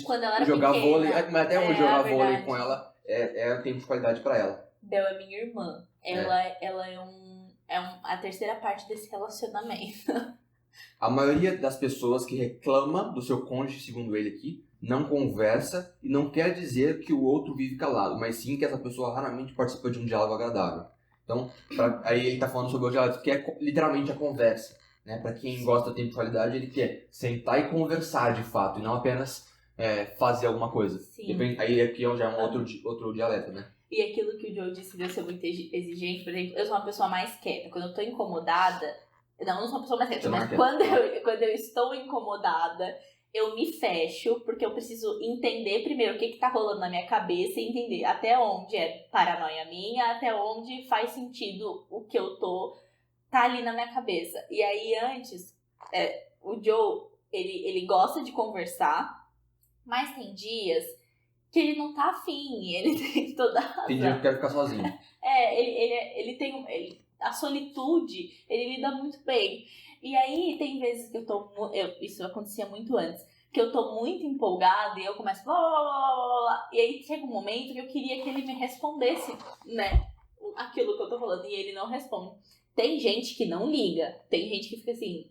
Quando ela era jogar pequena. vôlei, mas até hoje jogar vôlei verdade. com ela é tempo de qualidade pra ela. Bel é minha irmã. Ela é a terceira parte desse relacionamento. A maioria das pessoas que reclama do seu cônjuge, segundo ele aqui, não conversa e não quer dizer que o outro vive calado, mas sim que essa pessoa raramente participa de um diálogo agradável. Então, aí ele tá falando sobre o diálogo, que é literalmente a conversa. Né? Para quem gosta de tempo de qualidade, ele quer sentar e conversar de fato, e não apenas fazer alguma coisa. Aí aqui já é um outro dialeto, né? E aquilo que o Joe disse de eu ser muito exigente, por exemplo, eu sou uma pessoa mais quieta. Quando eu tô incomodada, eu não sou uma pessoa mais quieta, mas quando eu estou incomodada, eu me fecho, porque eu preciso entender primeiro o que tá rolando na minha cabeça e entender até onde é paranoia minha, até onde faz sentido o que eu tá ali na minha cabeça. E aí antes, o Joe, ele gosta de conversar, mas tem dias que ele não tá afim, ele tem toda a razão. Tem dia que eu quero ficar sozinho. Ele tem a solitude, ele lida muito bem. E aí tem vezes que isso acontecia muito antes, que eu tô muito empolgada e eu começo blá, blá, blá, blá, blá, blá, e aí chega um momento que eu queria que ele me respondesse, né, aquilo que eu tô falando, e ele não responde. Tem gente que não liga, tem gente que fica assim,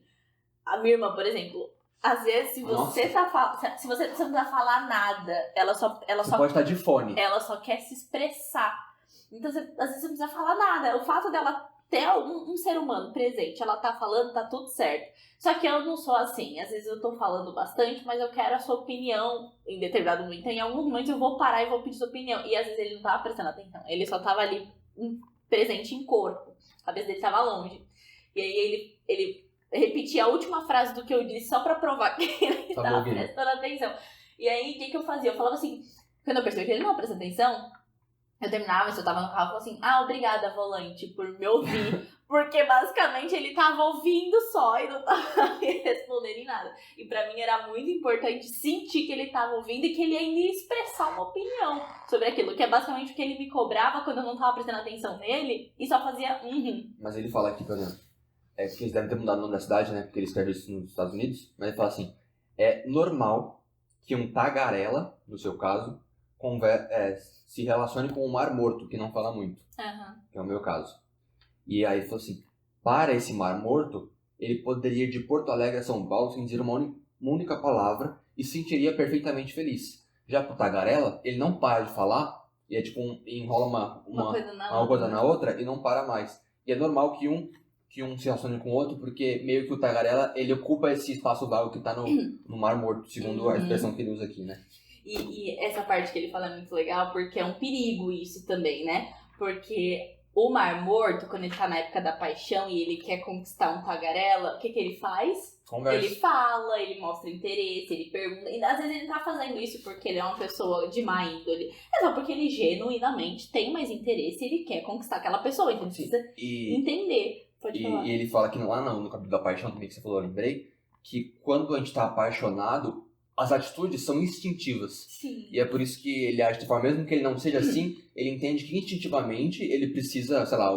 a minha irmã, por exemplo, às vezes, se você não vai falar nada, ela só pode estar de fone. Ela só quer se expressar. Então, às vezes, você não precisa falar nada. O fato dela ter um ser humano presente, ela tá falando, tá tudo certo. Só que eu não sou assim. Às vezes eu tô falando bastante, mas eu quero a sua opinião em determinado momento. Em algum momento eu vou parar e vou pedir sua opinião. E às vezes ele não tava prestando atenção. Ele só tava ali presente em corpo. A cabeça dele tava longe. E aí ele repetia a última frase do que eu disse só pra provar que ele tava prestando atenção. E aí, o que eu fazia? Eu falava assim, quando eu percebi que ele não presta atenção, eu terminava, se eu tava no carro, eu falava assim, obrigada, volante, por me ouvir. Porque, basicamente, ele tava ouvindo só e não tava me respondendo em nada. E pra mim era muito importante sentir que ele tava ouvindo e que ele ainda ia expressar uma opinião sobre aquilo. Que é basicamente o que ele me cobrava quando eu não tava prestando atenção nele e só fazia Mas ele fala aqui, por exemplo, porque eles devem ter mudado o nome da cidade, né? Porque ele escreve isso nos Estados Unidos. Mas ele fala assim, é normal que um tagarela, no seu caso, se relacione com um mar morto, que não fala muito. Que é o meu caso. E aí ele falou assim, para esse mar morto, ele poderia ir de Porto Alegre a São Paulo sem dizer uma única palavra e se sentiria perfeitamente feliz. Já pro tagarela, ele não para de falar e enrola uma coisa na outra e não para mais. E é normal que um se relacione com o outro, porque meio que o tagarela, ele ocupa esse espaço vago que tá no mar morto, segundo a expressão que ele usa aqui, né? E essa parte que ele fala é muito legal, porque é um perigo isso também, né? Porque o Mar Morto, quando ele tá na época da paixão e ele quer conquistar um tagarela, o que ele faz? Conversa. Ele fala, ele mostra interesse, ele pergunta. E às vezes ele tá fazendo isso porque ele é uma pessoa de má índole. É só porque ele genuinamente tem mais interesse e ele quer conquistar aquela pessoa. Então ele precisa entender. Pode falar. E ele fala que lá no capítulo da paixão também que você falou, eu lembrei, que quando a gente tá apaixonado, as atitudes são instintivas. Sim. E é por isso que ele age de forma, mesmo que ele não seja assim, ele entende que instintivamente ele precisa, sei lá,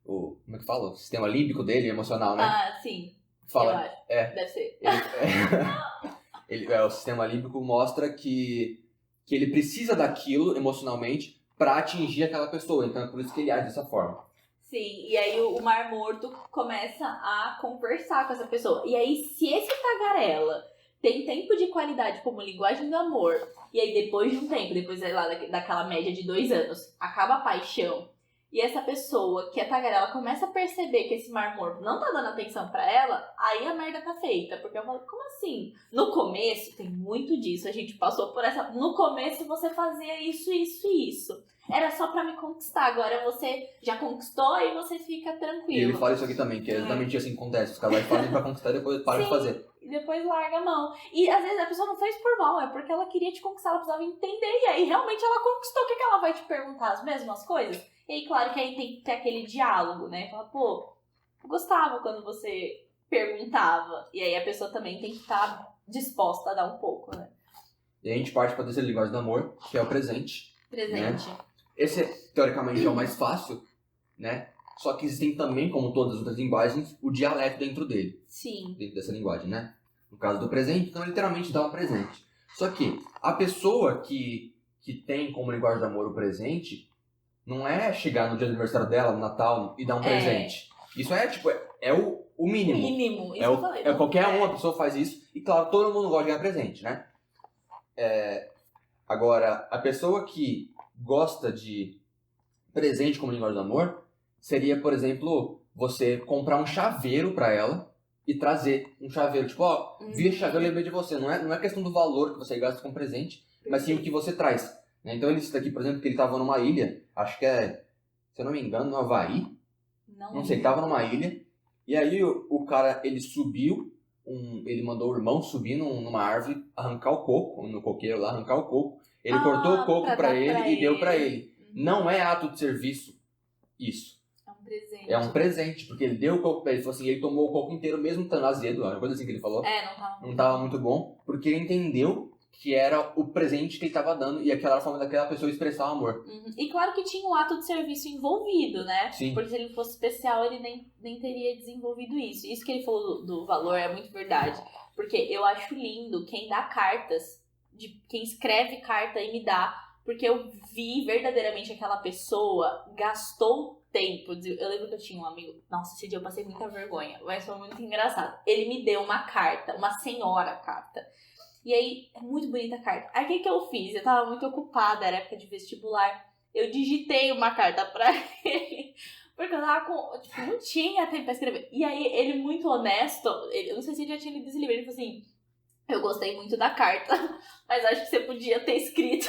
como é que fala? O sistema límbico dele, emocional, né? Sim. Fala, eu acho. Deve ser. O sistema límbico mostra que ele precisa daquilo emocionalmente pra atingir aquela pessoa. Então é por isso que ele age dessa forma. Sim, e aí o Mar Morto começa a conversar com essa pessoa. E aí, se esse tagarela tem tempo de qualidade como linguagem do amor, e aí depois de um tempo, depois lá daquela média de 2 anos, acaba a paixão, e essa pessoa que é tagarela começa a perceber que esse Mar Morto não tá dando atenção pra ela, aí a merda tá feita. Porque eu falo, como assim? No começo, tem muito disso, a gente passou por essa... No começo você fazia isso, isso e isso. Era só pra me conquistar, agora você já conquistou e você fica tranquilo. E ele fala isso aqui também, que é exatamente assim que acontece. Os casais fazem pra conquistar e depois param de fazer. E depois larga a mão. E às vezes a pessoa não fez por mal, é porque ela queria te conquistar, ela precisava entender. E aí realmente ela conquistou. O que ela vai te perguntar? As mesmas coisas? E aí, claro que aí tem que ter aquele diálogo, né? Fala, pô, eu gostava quando você perguntava. E aí a pessoa também tem que estar disposta a dar um pouco, né? E a gente parte pra terceira linguagem do amor, que é o presente. Presente. Né? Esse, teoricamente, é o mais fácil, né? Só que existem também, como todas as outras linguagens, o dialeto dentro dele. Sim. Dentro dessa linguagem, né? No caso do presente, então, literalmente dá um presente. Só que a pessoa que tem como linguagem do amor o presente, não é chegar no dia do aniversário dela, no Natal, e dar um presente. Isso é, tipo, é o mínimo. Mínimo, isso que eu falei. Qualquer uma pessoa faz isso. E, claro, todo mundo gosta de ganhar presente, né? Agora, a pessoa que gosta de presente como linguagem do amor seria, por exemplo, você comprar um chaveiro pra ela e trazer um chaveiro. Tipo, ó, vi esse chaveiro, eu lembrei de você. Não é questão do valor que você gasta com presente, mas sim o que você traz. Então, ele cita aqui, por exemplo, que ele estava numa ilha, acho que se eu não me engano, no Havaí. Não sei, ele estava numa ilha. E aí o cara, ele subiu, ele mandou o irmão subir numa árvore, arrancar o coco, no coqueiro lá, arrancar o coco. Ele cortou o coco pra ele e deu pra ele. Não é ato de serviço isso. É um presente. É um presente, porque ele deu o coco pra ele. Ele falou assim, ele tomou o coco inteiro, mesmo estando azedo, uma coisa assim que ele falou. Não tava muito bom, porque ele entendeu que era o presente que ele estava dando e aquela era a forma daquela pessoa expressar o amor. E claro que tinha um ato de serviço envolvido, né? Sim. Porque se ele fosse especial, ele nem teria desenvolvido isso. Isso que ele falou do valor é muito verdade. Porque eu acho lindo quem dá cartas, quem escreve carta e me dá. Porque eu vi verdadeiramente aquela pessoa gastou tempo. Eu lembro que eu tinha um amigo. Nossa, esse dia eu passei muita vergonha, mas foi muito engraçado. Ele me deu uma carta, uma senhora carta. E aí, é muito bonita a carta. Aí, o que eu fiz? Eu tava muito ocupada, era época de vestibular. Eu digitei uma carta pra ele. Porque eu tava com... Tipo, não tinha tempo pra escrever. E aí, ele muito honesto, eu não sei se ele já tinha lido esse livro, ele falou assim, eu gostei muito da carta, mas acho que você podia ter escrito.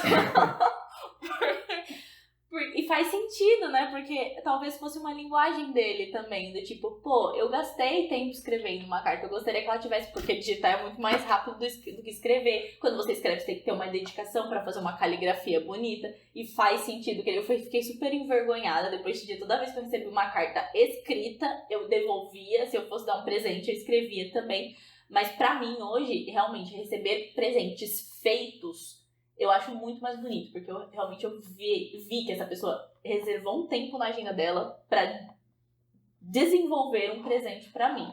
E faz sentido, né? Porque talvez fosse uma linguagem dele também, do tipo, pô, eu gastei tempo escrevendo uma carta, eu gostaria que ela tivesse, porque digitar é muito mais rápido do que escrever. Quando você escreve, você tem que ter uma dedicação pra fazer uma caligrafia bonita, e faz sentido, que eu fiquei super envergonhada depois de dia. Toda vez que eu recebi uma carta escrita, eu devolvia, se eu fosse dar um presente, eu escrevia também. Mas pra mim, hoje, realmente, receber presentes feitos, eu acho muito mais bonito, porque eu realmente vi que essa pessoa reservou um tempo na agenda dela pra desenvolver um presente pra mim.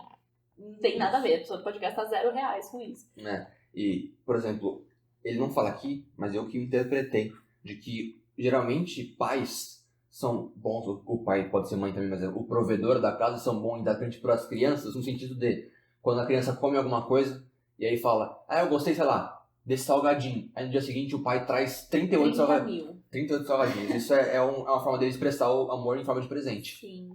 Não tem nada a ver, a pessoa pode gastar R$0 com isso. E, por exemplo, ele não fala aqui, mas eu que interpretei, de que geralmente pais são bons, o pai pode ser mãe também, mas o provedor da casa são bons em dar presente para as crianças, no sentido de, quando a criança come alguma coisa, e aí fala, eu gostei, sei lá, desse salgadinho. Aí no dia seguinte o pai traz 38 salgadinhos. 38 salgadinhos. Isso é uma forma dele expressar o amor em forma de presente. Sim.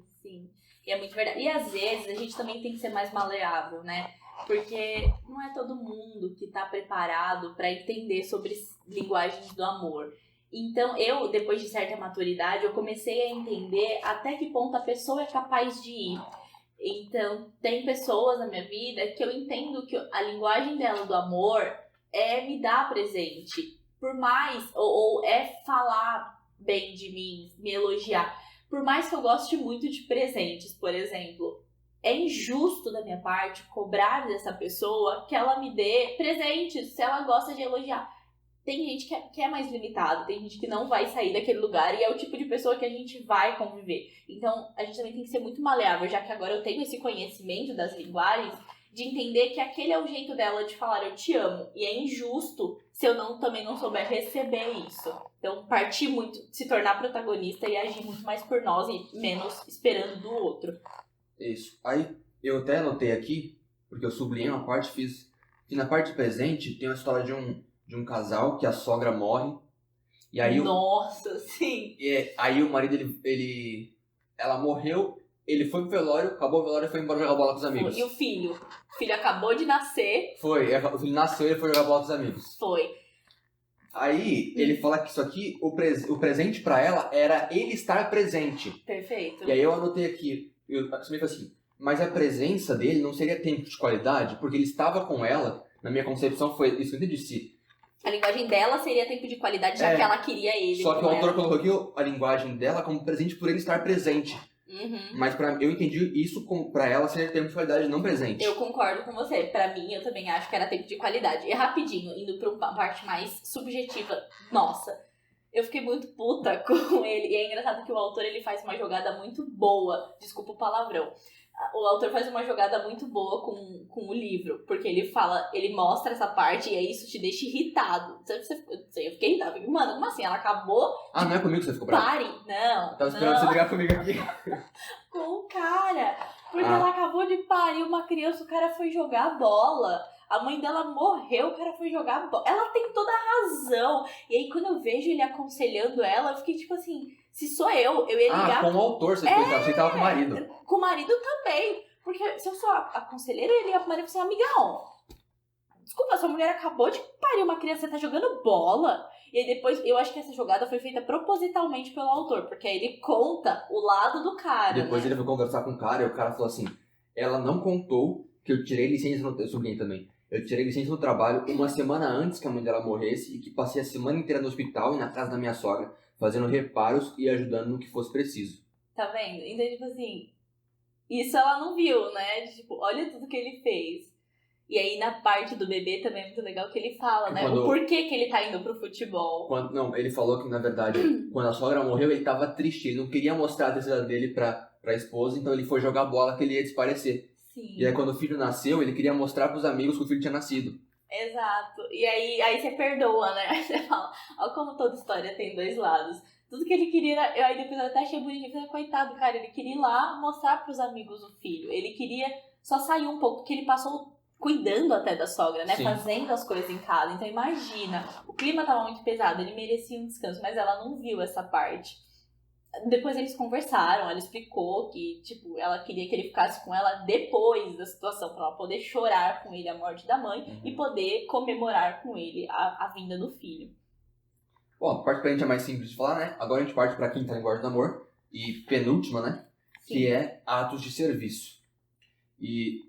E é muito verdade. E às vezes a gente também tem que ser mais maleável, né? Porque não é todo mundo que tá preparado pra entender sobre linguagens do amor. Então eu, depois de certa maturidade, eu comecei a entender até que ponto a pessoa é capaz de ir. Então tem pessoas na minha vida que eu entendo que a linguagem dela do amor é me dar presente, por mais, ou é falar bem de mim, me elogiar. Por mais que eu goste muito de presentes, por exemplo, é injusto da minha parte cobrar dessa pessoa que ela me dê presentes se ela gosta de elogiar. Tem gente que é mais limitado, tem gente que não vai sair daquele lugar e é o tipo de pessoa que a gente vai conviver. Então, a gente também tem que ser muito maleável, já que agora eu tenho esse conhecimento das linguagens, de entender que aquele é o jeito dela de falar eu te amo. E é injusto se eu também não souber receber isso. Então, partir muito, se tornar protagonista e agir muito mais por nós e menos esperando do outro. Isso. Aí, eu até anotei aqui, porque eu sublinhei uma parte, fiz que na parte presente tem uma história de um casal que a sogra morre. E aí Nossa, sim! E aí o marido, ela morreu, ele foi pro velório, acabou o velório e foi embora jogar bola com os amigos. E o filho? O filho acabou de nascer. O filho nasceu e ele foi jogar bola com os amigos. Foi. Aí ele fala que isso aqui, o presente pra ela era ele estar presente. Perfeito. E aí eu anotei aqui, eu assumi assim, mas a presença dele não seria tempo de qualidade, porque ele estava com ela, na minha concepção foi isso que eu disse. A linguagem dela seria tempo de qualidade, já que ela queria ele. Só que o autor colocou aqui a linguagem dela como presente por ele estar presente. Mas eu entendi isso pra ela ser tempo de qualidade, não presente. Eu concordo com você. Pra mim, eu também acho que era tempo de qualidade. E rapidinho, indo pra uma parte mais subjetiva. Nossa, eu fiquei muito puta com ele. E é engraçado que o autor ele faz uma jogada muito boa. Desculpa o palavrão. O autor faz uma jogada muito boa com o livro, porque ele mostra essa parte e aí isso te deixa irritado. Eu fiquei irritada, falei, mano, como assim? Ela acabou Ah, não é comigo que você ficou bravo? Pare! Não. Eu tava esperando você brigar comigo aqui. Com o cara. Porque ela acabou de parir uma criança, o cara foi jogar bola. A mãe dela morreu, o cara foi jogar bola. Ela tem toda a razão. E aí, quando eu vejo ele aconselhando ela, eu fiquei tipo assim, se sou eu ia ligar... com o autor, você ficou, achei que tava com o marido. Com o marido também. Porque se eu sou a conselheira, eu ia ligar pro marido e falar assim, amigão, desculpa, sua mulher acabou de parir uma criança, você tá jogando bola. E aí depois, eu acho que essa jogada foi feita propositalmente pelo autor, porque aí ele conta o lado do cara, Depois né? ele foi conversar com o cara e o cara falou assim, ela não contou que eu tirei licença no... Eu sublinhei também. Eu tirei licença no trabalho uma semana antes que a mãe dela morresse e que passei a semana inteira no hospital e na casa da minha sogra, fazendo reparos e ajudando no que fosse preciso. Tá vendo? Então, tipo assim, isso ela não viu, né? Tipo, olha tudo que ele fez. E aí, na parte do bebê também é muito legal que ele fala, né? O porquê que ele tá indo pro futebol. Não, ele falou que, na verdade, quando a sogra morreu, ele tava triste. Ele não queria mostrar a tristeza dele pra esposa, então ele foi jogar bola que ele ia desaparecer. Sim. E aí, quando o filho nasceu, ele queria mostrar pros amigos que o filho tinha nascido. Exato. E aí você perdoa, né? Você fala, olha como toda história tem dois lados. Tudo que ele queria era... Aí depois eu até achei bonitinho. Falei, coitado, cara, ele queria ir lá mostrar pros amigos o filho. Ele queria só sair um pouco, porque ele passou cuidando até da sogra, né? Sim. Fazendo as coisas em casa. Então imagina, o clima tava muito pesado, ele merecia um descanso, mas ela não viu essa parte. Depois eles conversaram, ela explicou que, tipo, ela queria que ele ficasse com ela depois da situação, pra ela poder chorar com ele a morte da mãe e poder comemorar com ele a vinda do filho. Bom, a parte pra gente é mais simples de falar, né? Agora a gente parte pra quinta linguagem do amor e penúltima, né? Sim. Que é atos de serviço. E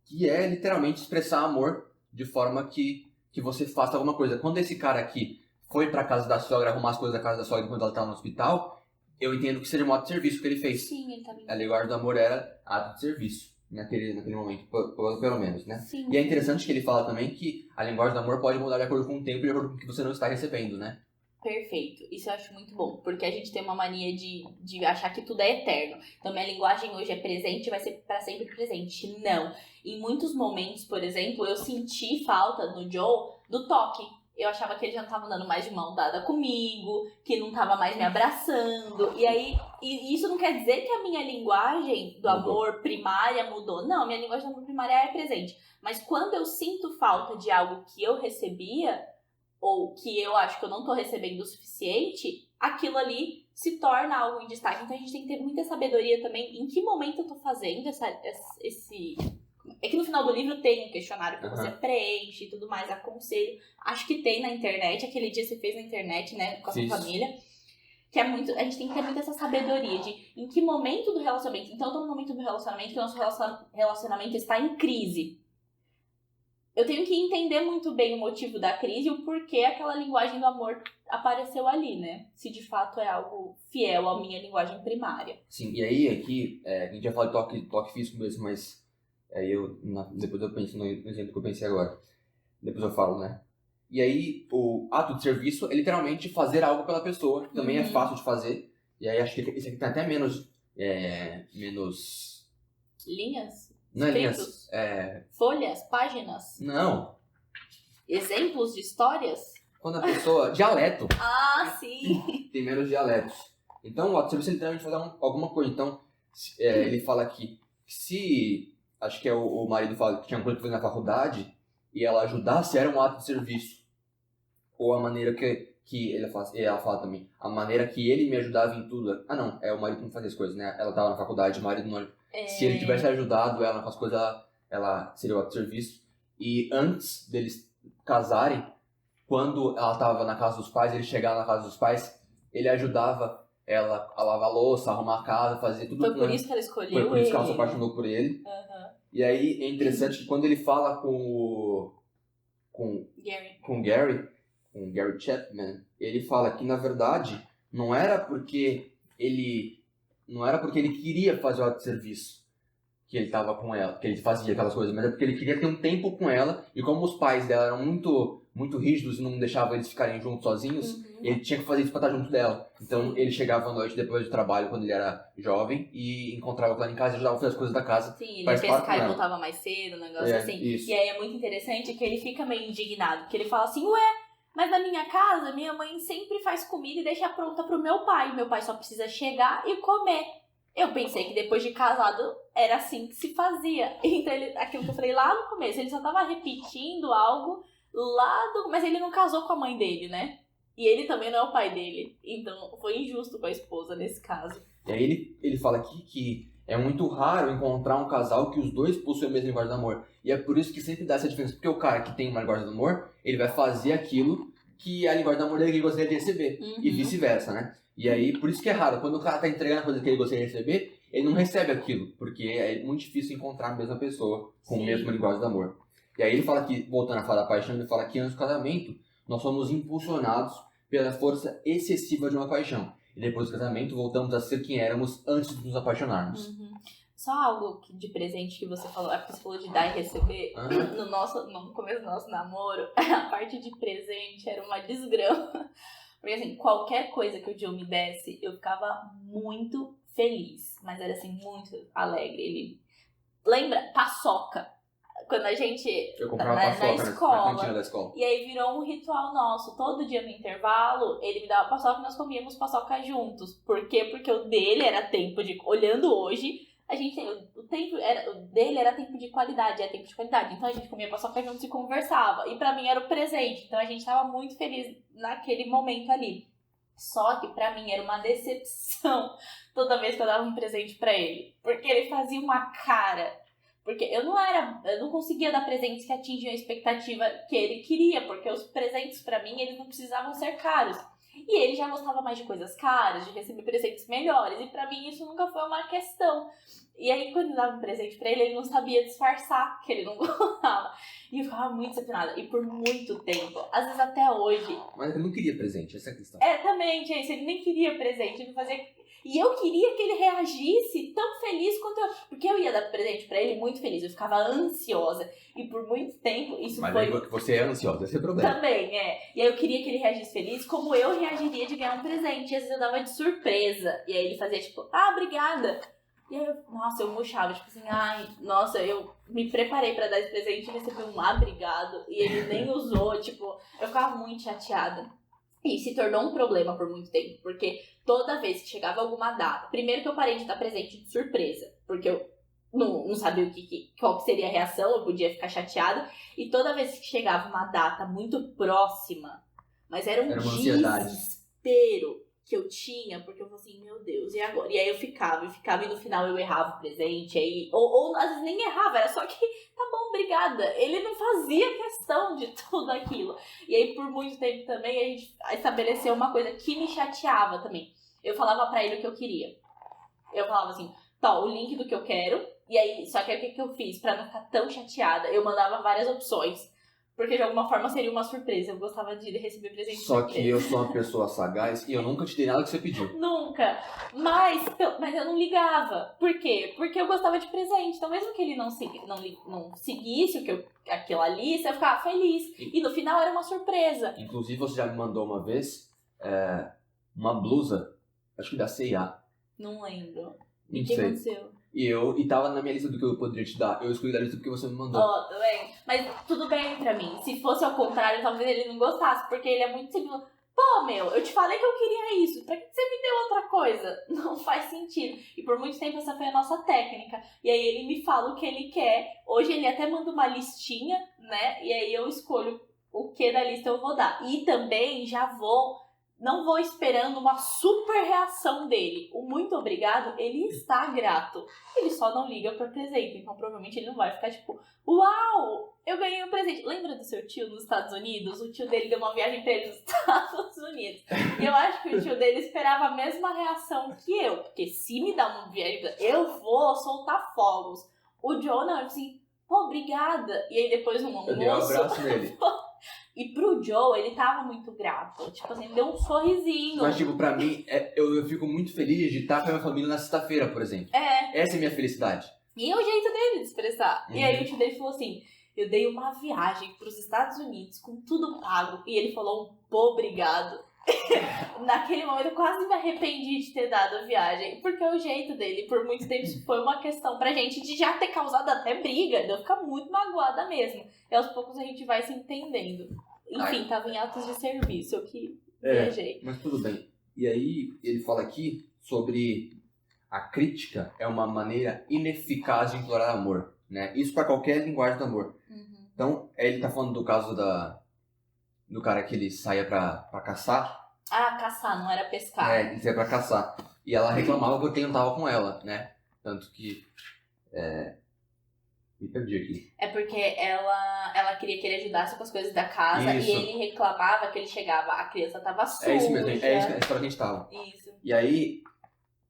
que é literalmente expressar amor de forma que você faça alguma coisa. Quando esse cara aqui foi pra casa da sogra arrumar as coisas da casa da sogra enquanto ela estava no hospital, eu entendo que seria um ato de serviço que ele fez. Sim, ele também. A linguagem do amor era ato de serviço, naquele momento, pelo menos, né? Sim. E é interessante que ele fala também que a linguagem do amor pode mudar de acordo com o tempo e de acordo com o que você não está recebendo, né? Perfeito. Isso eu acho muito bom, porque a gente tem uma mania de achar que tudo é eterno. Então, minha linguagem hoje é presente e vai ser para sempre presente. Não. Em muitos momentos, por exemplo, eu senti falta no Joe do toque. Eu achava que ele já não tava andando mais de mão dada comigo, que não tava mais me abraçando. E aí, isso não quer dizer que a minha linguagem do amor primária mudou. Não, minha linguagem do amor primária é presente. Mas quando eu sinto falta de algo que eu recebia, ou que eu acho que eu não tô recebendo o suficiente, aquilo ali se torna algo em destaque. Então a gente tem que ter muita sabedoria também em que momento eu tô fazendo esse... É que no final do livro tem um questionário que você preenche e tudo mais, aconselho. Acho que tem na internet, aquele dia você fez na internet, né, com a sua família. Que é muito... A gente tem que ter muita essa sabedoria de em que momento do relacionamento. Então eu tô no momento do relacionamento que o nosso relacionamento está em crise. Eu tenho que entender muito bem o motivo da crise e o porquê aquela linguagem do amor apareceu ali, né? Se de fato é algo fiel à minha linguagem primária. Sim, e aí aqui, a gente já fala de toque físico mesmo, mas aí depois eu penso no exemplo que eu pensei agora. Depois eu falo, né? E aí o ato de serviço é literalmente fazer algo pela pessoa, que também é fácil de fazer. E aí acho que esse aqui tem até menos... Linhas? Não é linhas, folhas, páginas? Não. Exemplos de histórias? Quando a pessoa... Dialeto. Ah, sim. Tem menos dialetos. Então, o ato de serviço é literalmente fazer alguma coisa. Então, ele fala aqui, se... Acho que o marido fala que tinha coisa pra fazer na faculdade e ela ajudasse, era um ato de serviço. Ou a maneira que ela fala também, a maneira que ele me ajudava em tudo. Ah, não, é o marido que não fazia as coisas, né? Ela tava na faculdade, o marido não... Se ele tivesse ajudado ela com as coisas, ela seria o ato de serviço. E antes deles casarem, quando ela estava na casa dos pais, ele chegava na casa dos pais, ele ajudava ela a lavar a louça, a arrumar a casa, fazer tudo. Foi por isso que ela escolheu ele. Foi por isso que ela se apaixonou por ele. E aí é interessante que quando ele fala com Gary Chapman, ele fala que na verdade não era porque ele queria fazer o ato de serviço, que ele tava com ela, que ele fazia aquelas coisas, mas é porque ele queria ter um tempo com ela, e como os pais dela eram muito rígidos e não deixavam eles ficarem juntos sozinhos, ele tinha que fazer isso pra estar junto dela. Então ele chegava à noite depois do trabalho, quando ele era jovem, e encontrava ela em casa e ajudava a fazer as coisas da casa. Sim, ele ia pescar e voltava mais cedo, um negócio assim. Isso. E aí é muito interessante que ele fica meio indignado, porque ele fala assim, mas na minha casa, minha mãe sempre faz comida e deixa pronta pro meu pai. Meu pai só precisa chegar e comer. Eu pensei que depois de casado era assim que se fazia. Então, aquilo que eu falei lá no começo, ele só tava repetindo algo mas ele não casou com a mãe dele, né? E ele também não é o pai dele. Então, foi injusto com a esposa nesse caso. E aí ele fala aqui que é muito raro encontrar um casal que os dois possuem a mesma linguagem do amor. E é por isso que sempre dá essa diferença. Porque o cara que tem uma linguagem do amor, ele vai fazer aquilo que a linguagem do amor dele gostaria de receber. E vice-versa, né? E aí, por isso que é raro. Quando o cara tá entregando a coisa que ele gostaria de receber, ele não recebe aquilo. Porque é muito difícil encontrar a mesma pessoa com a mesma linguagem do amor. E aí ele fala que, voltando a falar da paixão, ele fala que antes do casamento, nós somos impulsionados pela força excessiva de uma paixão. E depois do casamento, voltamos a ser quem éramos antes de nos apaixonarmos. Só algo de presente que você falou, porque você falou de dar e receber. No começo do nosso namoro, a parte de presente era uma desgrama. Porque assim, qualquer coisa que o Joe me desse, eu ficava muito feliz. Mas era assim, muito alegre. Ele lembra? Paçoca. Quando a gente eu comprava na escola, na cantina da escola. E aí virou um ritual nosso. Todo dia no intervalo, ele me dava paçoca e nós comíamos paçoca juntos. Por quê? Porque o dele era tempo de... Olhando hoje, o dele era tempo de qualidade, é tempo de qualidade. Então a gente comia paçoca juntos e conversava. E pra mim era o presente. Então a gente tava muito feliz naquele momento ali. Só que pra mim era uma decepção toda vez que eu dava um presente pra ele. Porque ele fazia uma cara... Porque eu não conseguia dar presentes que atingiam a expectativa que ele queria, porque os presentes pra mim, eles não precisavam ser caros. E ele já gostava mais de coisas caras, de receber presentes melhores, e pra mim isso nunca foi uma questão. E aí quando eu dava um presente pra ele não sabia disfarçar que ele não gostava. E eu ficava muito decepcionada, e por muito tempo, às vezes até hoje. Mas ele não queria presente, essa é a questão. Também, gente, ele nem queria presente, ele não fazia... E eu queria que ele reagisse tão feliz quanto eu. Porque eu ia dar presente pra ele muito feliz. Eu ficava ansiosa. E por muito tempo isso mas foi... Mas que você é ansiosa, esse é o problema. Também, E aí eu queria que ele reagisse feliz como eu reagiria de ganhar um presente. E às vezes eu dava de surpresa. E aí ele fazia tipo, obrigada. E aí eu murchava, tipo assim, eu me preparei pra dar esse presente e recebi um obrigado. E ele nem usou, tipo, eu ficava muito chateada. E se tornou um problema por muito tempo, porque toda vez que chegava alguma data... Primeiro que eu parei de dar presente de surpresa, porque eu não sabia qual seria a reação, eu podia ficar chateada. E toda vez que chegava uma data muito próxima, mas era um desespero que eu tinha, porque eu falei assim, meu Deus, e agora? E aí eu ficava, e no final eu errava o presente, aí, ou às vezes nem errava, era só que, tá bom, obrigada. Ele não fazia questão de tudo aquilo. E aí por muito tempo também a gente estabeleceu uma coisa que me chateava também. Eu falava pra ele o que eu queria. Eu falava assim, o link do que eu quero, e aí, só que aí o que eu fiz? Pra não ficar tão chateada, eu mandava várias opções. Porque de alguma forma seria uma surpresa. Eu gostava de receber presente Só surpresa. que eu sou uma pessoa sagaz e eu nunca te dei nada que você pediu. Nunca. Mas eu não ligava. Por quê? Porque eu gostava de presente. Então mesmo que ele não seguisse aquela lista, eu ficava feliz. E no final era uma surpresa. Inclusive você já me mandou uma vez uma blusa, acho que da C&A. Não lembro. Não o que sei. aconteceu? E tava na minha lista do que eu poderia te dar. Eu escolhi da lista porque você me mandou. Tá bem. Mas tudo bem pra mim. Se fosse ao contrário, talvez ele não gostasse. Porque ele é muito simples. Eu te falei que eu queria isso. Pra que você me deu outra coisa? Não faz sentido. E por muito tempo essa foi a nossa técnica. E aí ele me fala o que ele quer. Hoje ele até manda uma listinha, né? E aí eu escolho o que da lista eu vou dar. E também não vou esperando uma super reação dele. O muito obrigado, ele está grato. Ele só não liga para presente. Então, provavelmente, ele não vai ficar tipo, uau, eu ganhei um presente. Lembra do seu tio nos Estados Unidos? O tio dele deu uma viagem para ele nos Estados Unidos. E eu acho que o tio dele esperava a mesma reação que eu. Porque se me dá uma viagem, eu vou soltar fogos. O Joe, não, ele assim, obrigada. E aí, depois, no almoço... Eu dei um abraço nele. E pro Joe, ele tava muito grato. Tipo assim, deu um sorrisinho. Mas, tipo, pra mim, eu fico muito feliz de estar com a minha família na sexta-feira, por exemplo. Essa é a minha felicidade. E é o jeito dele de expressar. E aí o tio dele falou assim, eu dei uma viagem pros Estados Unidos com tudo pago. E ele falou um pô, obrigado. Naquele momento eu quase me arrependi de ter dado a viagem, porque é o jeito dele. Por muito tempo isso foi uma questão pra gente de já ter causado até briga, de eu ficar muito magoada mesmo. E aos poucos a gente vai se entendendo. Enfim, tava em atos de serviço, eu que viajei. Mas tudo bem. E aí ele fala aqui sobre a crítica é uma maneira ineficaz de implorar amor, né? Isso pra qualquer linguagem do amor. Então, ele tá falando do caso do cara que ele saía pra caçar. Ah, caçar, não era pescar. Ele saía pra caçar. E ela reclamava porque ele não tava com ela, né? Tanto que... Me perdi aqui. É porque ela queria que ele ajudasse com as coisas da casa. Isso. E ele reclamava que ele chegava, a criança tava suja. É isso mesmo, é a história que a gente tava. Isso. E aí,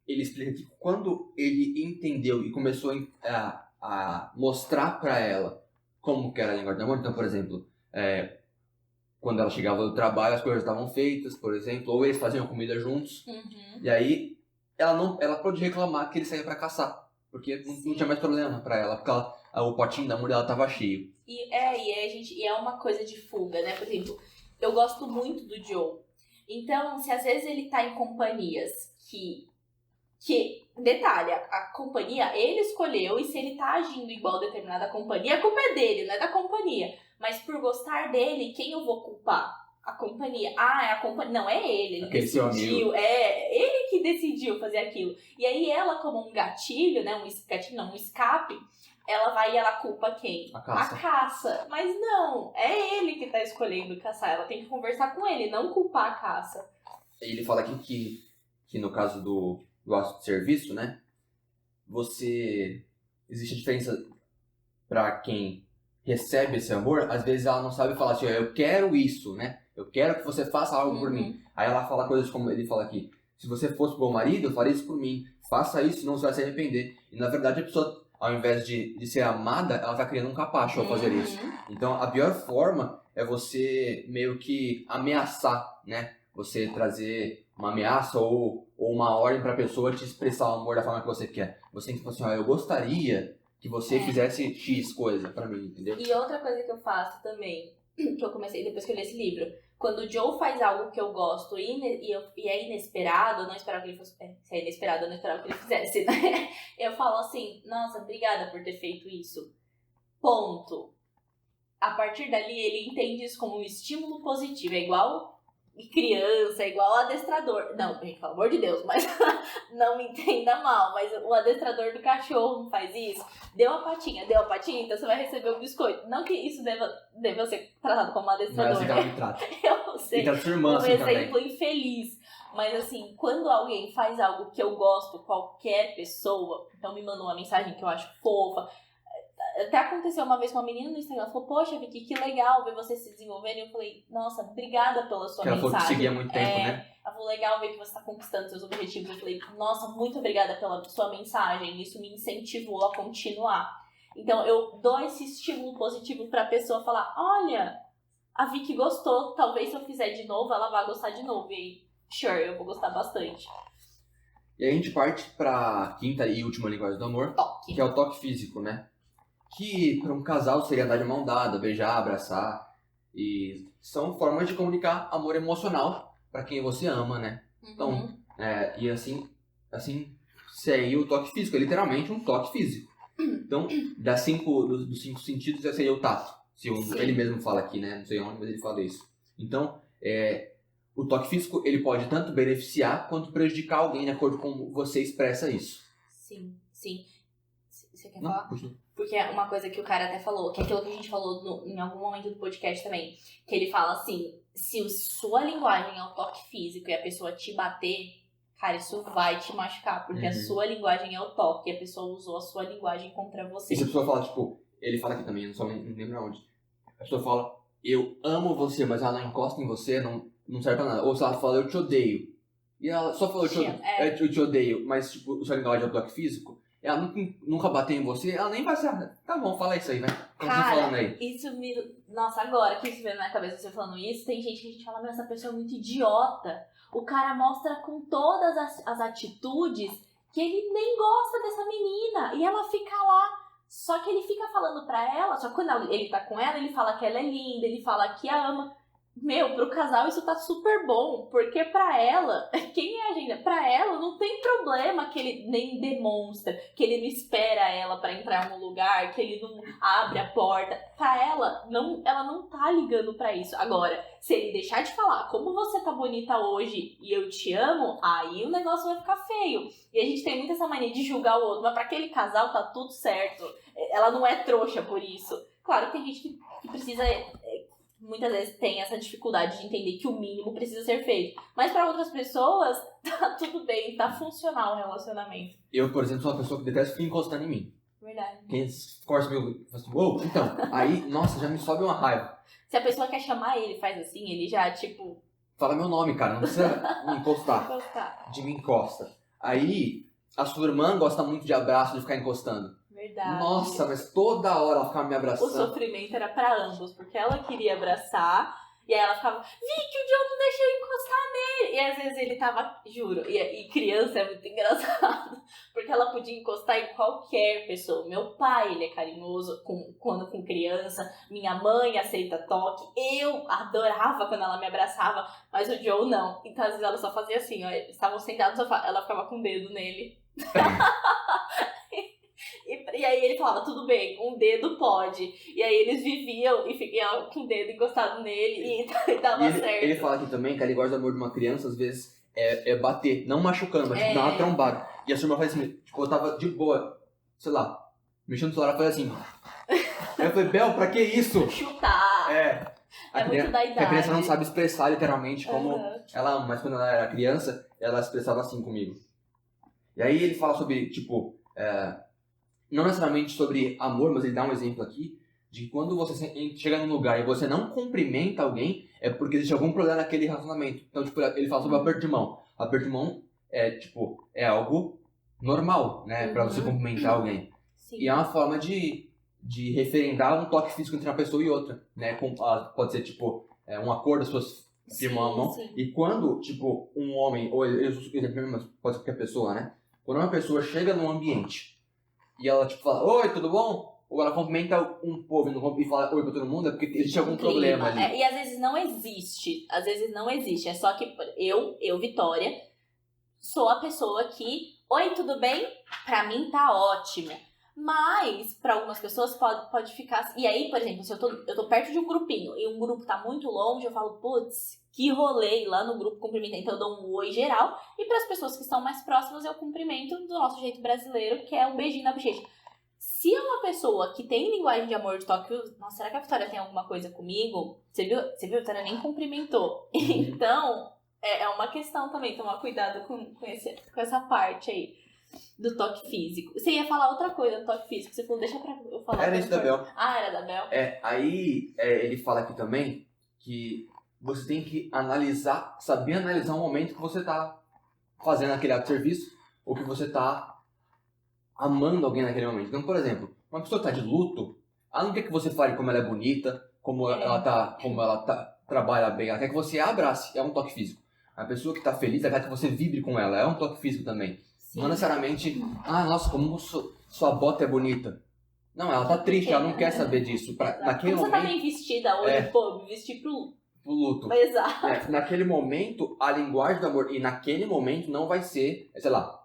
ele explica que quando ele entendeu e começou a mostrar pra ela como que era a linguagem do amor, então, por exemplo, quando ela chegava do trabalho, as coisas estavam feitas, por exemplo, ou eles faziam comida juntos, e aí ela pôde reclamar que ele saía pra caçar, porque não tinha mais problema pra ela, porque o potinho da amor dela tava cheio. E é uma coisa de fuga, né? Por exemplo, eu gosto muito do Joe. Então, se às vezes ele tá em companhias que detalhe, a companhia ele escolheu, e se ele tá agindo igual a determinada companhia, a culpa é dele, não é da companhia. Mas por gostar dele, quem eu vou culpar? A companhia. Ah, é a companhia. Não, é ele. Ele Aquele seu decidiu. amigo. É ele que decidiu fazer aquilo. E aí ela, como um gatilho, né? Um escape, ela vai e ela culpa quem? A caça. A caça. Mas não, é ele que tá escolhendo caçar. Ela tem que conversar com ele, não culpar a caça. Ele fala aqui que no caso do ato de serviço, né? Existe a diferença pra quem recebe esse amor, às vezes ela não sabe falar assim, eu quero isso, né? Eu quero que você faça algo por mim. Aí ela fala coisas como ele fala aqui, se você fosse bom marido, eu faria isso por mim. Faça isso, senão você vai se arrepender. E na verdade a pessoa, ao invés de ser amada, ela tá criando um capacho ao fazer isso. Então a pior forma é você meio que ameaçar, né? Você trazer uma ameaça ou uma ordem pra pessoa te expressar o amor da forma que você quer. Você tem que falar assim, eu gostaria que você fizesse X coisa pra mim, entendeu? E outra coisa que eu faço também, que eu comecei depois que eu li esse livro, quando o Joe faz algo que eu gosto e é inesperado, eu não esperava que ele fosse... Se é inesperado, eu não esperava que ele fizesse, né? Eu falo assim, nossa, obrigada por ter feito isso. Ponto. A partir dali, ele entende isso como um estímulo positivo. É igual criança, é igual adestrador. Não, gente, pelo amor de Deus, mas não me entenda mal, mas o adestrador do cachorro não faz isso. Deu a patinha, então você vai receber um biscoito. Não que isso deva ser tratado como adestrador. Não é assim que ela me trata. Eu sei, E trata sua irmã um assim exemplo também. infeliz. Mas assim, quando alguém faz algo que eu gosto, qualquer pessoa, então me mandou uma mensagem que eu acho fofa. Até aconteceu uma vez com uma menina no Instagram, ela falou, poxa, Vicky, que legal ver você se desenvolvendo. E eu falei, nossa, obrigada pela sua mensagem. Ela falou que seguia há muito tempo, né? Ela falou, legal ver que você está conquistando seus objetivos. Eu falei, nossa, muito obrigada pela sua mensagem. Isso me incentivou a continuar. Então, eu dou esse estímulo positivo pra pessoa falar, olha, a Vicky gostou. Talvez se eu fizer de novo, ela vai gostar de novo. E aí, sure, eu vou gostar bastante. E aí a gente parte pra quinta e última linguagem do amor, Toque. que é o toque físico, né? Que para um casal seria andar de mão dada, beijar, abraçar. E são formas de comunicar amor emocional para quem você ama, né? Então, e assim seria o toque físico, é literalmente um toque físico. Então, dos cinco sentidos, esse seria o tato. Ele mesmo fala aqui, né? Não sei onde, mas ele fala isso. Então, o toque físico, ele pode tanto beneficiar quanto prejudicar alguém de acordo com como você expressa isso. Sim. Você quer Não, falar? continua. Porque é uma coisa que o cara até falou, que é aquilo que a gente falou em algum momento do podcast também, que ele fala assim, se sua linguagem é o toque físico e a pessoa te bater, cara, isso vai te machucar, porque a sua linguagem é o toque, e a pessoa usou a sua linguagem contra você. E se a pessoa fala, tipo, ele fala aqui também, não lembro onde, a pessoa fala, eu amo você, mas ela não encosta em você, não serve pra nada. Ou se ela fala, eu te odeio, e ela só falou, eu te odeio, mas tipo, sua linguagem é o toque físico, ela nunca bateu em você, ela nem vai ser. Tá bom, fala isso aí, vai. Cara, falando aí. isso me... Nossa, agora que isso veio na minha cabeça você falando isso, tem gente que a gente fala, meu, essa pessoa é muito idiota. O cara mostra com todas as atitudes que ele nem gosta dessa menina. E ela fica lá. Só que ele fica falando pra ela, só que quando ele tá com ela, ele fala que ela é linda, ele fala que a ama. Meu, pro casal isso tá super bom, porque pra ela, quem é a agenda? Pra ela não tem problema que ele nem demonstra, que ele não espera ela pra entrar no lugar, que ele não abre a porta. Pra ela não tá ligando pra isso. Agora, se ele deixar de falar como você tá bonita hoje e eu te amo, aí o negócio vai ficar feio. E a gente tem muito essa mania de julgar o outro, mas pra aquele casal tá tudo certo. Ela não é trouxa por isso. Claro que tem gente que precisa... muitas vezes tem essa dificuldade de entender que o mínimo precisa ser feito. Mas pra outras pessoas, tá tudo bem, tá funcional o relacionamento. Eu, por exemplo, sou uma pessoa que detesta ficar encostando em mim. Verdade. Quem corta meu... Fala assim, uou, então, aí, nossa, já me sobe uma raiva. Se a pessoa quer chamar ele, faz assim, ele já, tipo... Fala meu nome, cara, não precisa me encostar. Encostar. De me encosta. Aí, a sua irmã gosta muito de abraço, de ficar encostando. Verdade. Nossa, mas toda hora ela ficava me O abraçando. sofrimento era pra ambos, porque ela queria abraçar, e aí ela ficava, Vicky, o John não deixou eu encostar nele. E às vezes ele tava, juro, e criança é muito engraçado, porque ela podia encostar em qualquer pessoa. Meu pai, ele é carinhoso quando com criança, minha mãe aceita toque, eu adorava quando ela me abraçava, mas o Joe não. Então às vezes ela só fazia assim, ó, eles estavam sentados no sofá, ela ficava com o dedo nele. E aí ele falava, tudo bem, um dedo pode. E aí eles viviam e ficavam com o dedo encostado nele e dava certo. Ele fala aqui também que a linguagem do amor de uma criança, às vezes, é bater, não machucando, mas tipo, dar uma trombada. E a sua irmã faz assim, tipo, eu tava de boa, sei lá, mexendo no celular, ela faz assim. Aí eu falei, Bel, pra que isso? Chutar. Muito da idade. Porque a criança não sabe expressar literalmente como ela ama, mas quando ela era criança, ela expressava assim comigo. E aí ele fala sobre, tipo, não necessariamente sobre amor, mas ele dá um exemplo aqui de que quando você chega num lugar e você não cumprimenta alguém, é porque existe algum problema naquele relacionamento. Então, tipo, ele fala sobre aperto de mão. Aperto de mão é algo normal, né, pra você cumprimentar alguém. Sim. E é uma forma de referendar um toque físico entre uma pessoa e outra, né? Pode ser, tipo, um acordo das suas firmar a mão. Sim. E quando, tipo, um homem, ou exemplo, mas pode ser qualquer pessoa, né? Quando uma pessoa chega num ambiente e ela, tipo, fala, oi, tudo bom? Ou ela cumprimenta um povo e fala oi pra todo mundo, é porque existe algum problema ali. E às vezes não existe. É só que eu, Vitória, sou a pessoa que, oi, tudo bem? Pra mim tá ótimo. Mas, pra algumas pessoas pode ficar... E aí, por exemplo, se eu tô perto de um grupinho e um grupo tá muito longe, eu falo, putz, que rolê lá no grupo cumprimentar. Então eu dou um oi geral. E pras pessoas que estão mais próximas, eu cumprimento do nosso jeito brasileiro, que é um beijinho na bochecha. Se é uma pessoa que tem linguagem de amor de toque... Nossa, será que a Vitória tem alguma coisa comigo? Você viu? A Vitória nem cumprimentou. Então, é uma questão também, tomar cuidado com essa parte aí. Do toque físico. Você ia falar outra coisa do toque físico. Você falou, deixa pra eu falar. Era isso da Bel. Ah, era da Bel? Aí ele fala aqui também que você tem que saber analisar o momento que você tá fazendo aquele ato de serviço ou que você tá amando alguém naquele momento. Então, por exemplo, uma pessoa que tá de luto, ela não quer que você fale como ela é bonita, como ela trabalha bem, ela quer que você abrace, é um toque físico. A pessoa que tá feliz, ela quer que você vibre com ela, é um toque físico também. Sim. Não necessariamente, nossa, como sua bota é bonita. Não, ela tá triste, ela não quer saber disso. Naquele como momento, você tá bem vestida hoje, pô, me vestir pro luto. Exato. Naquele momento, a linguagem do amor, e naquele momento não vai ser, sei lá,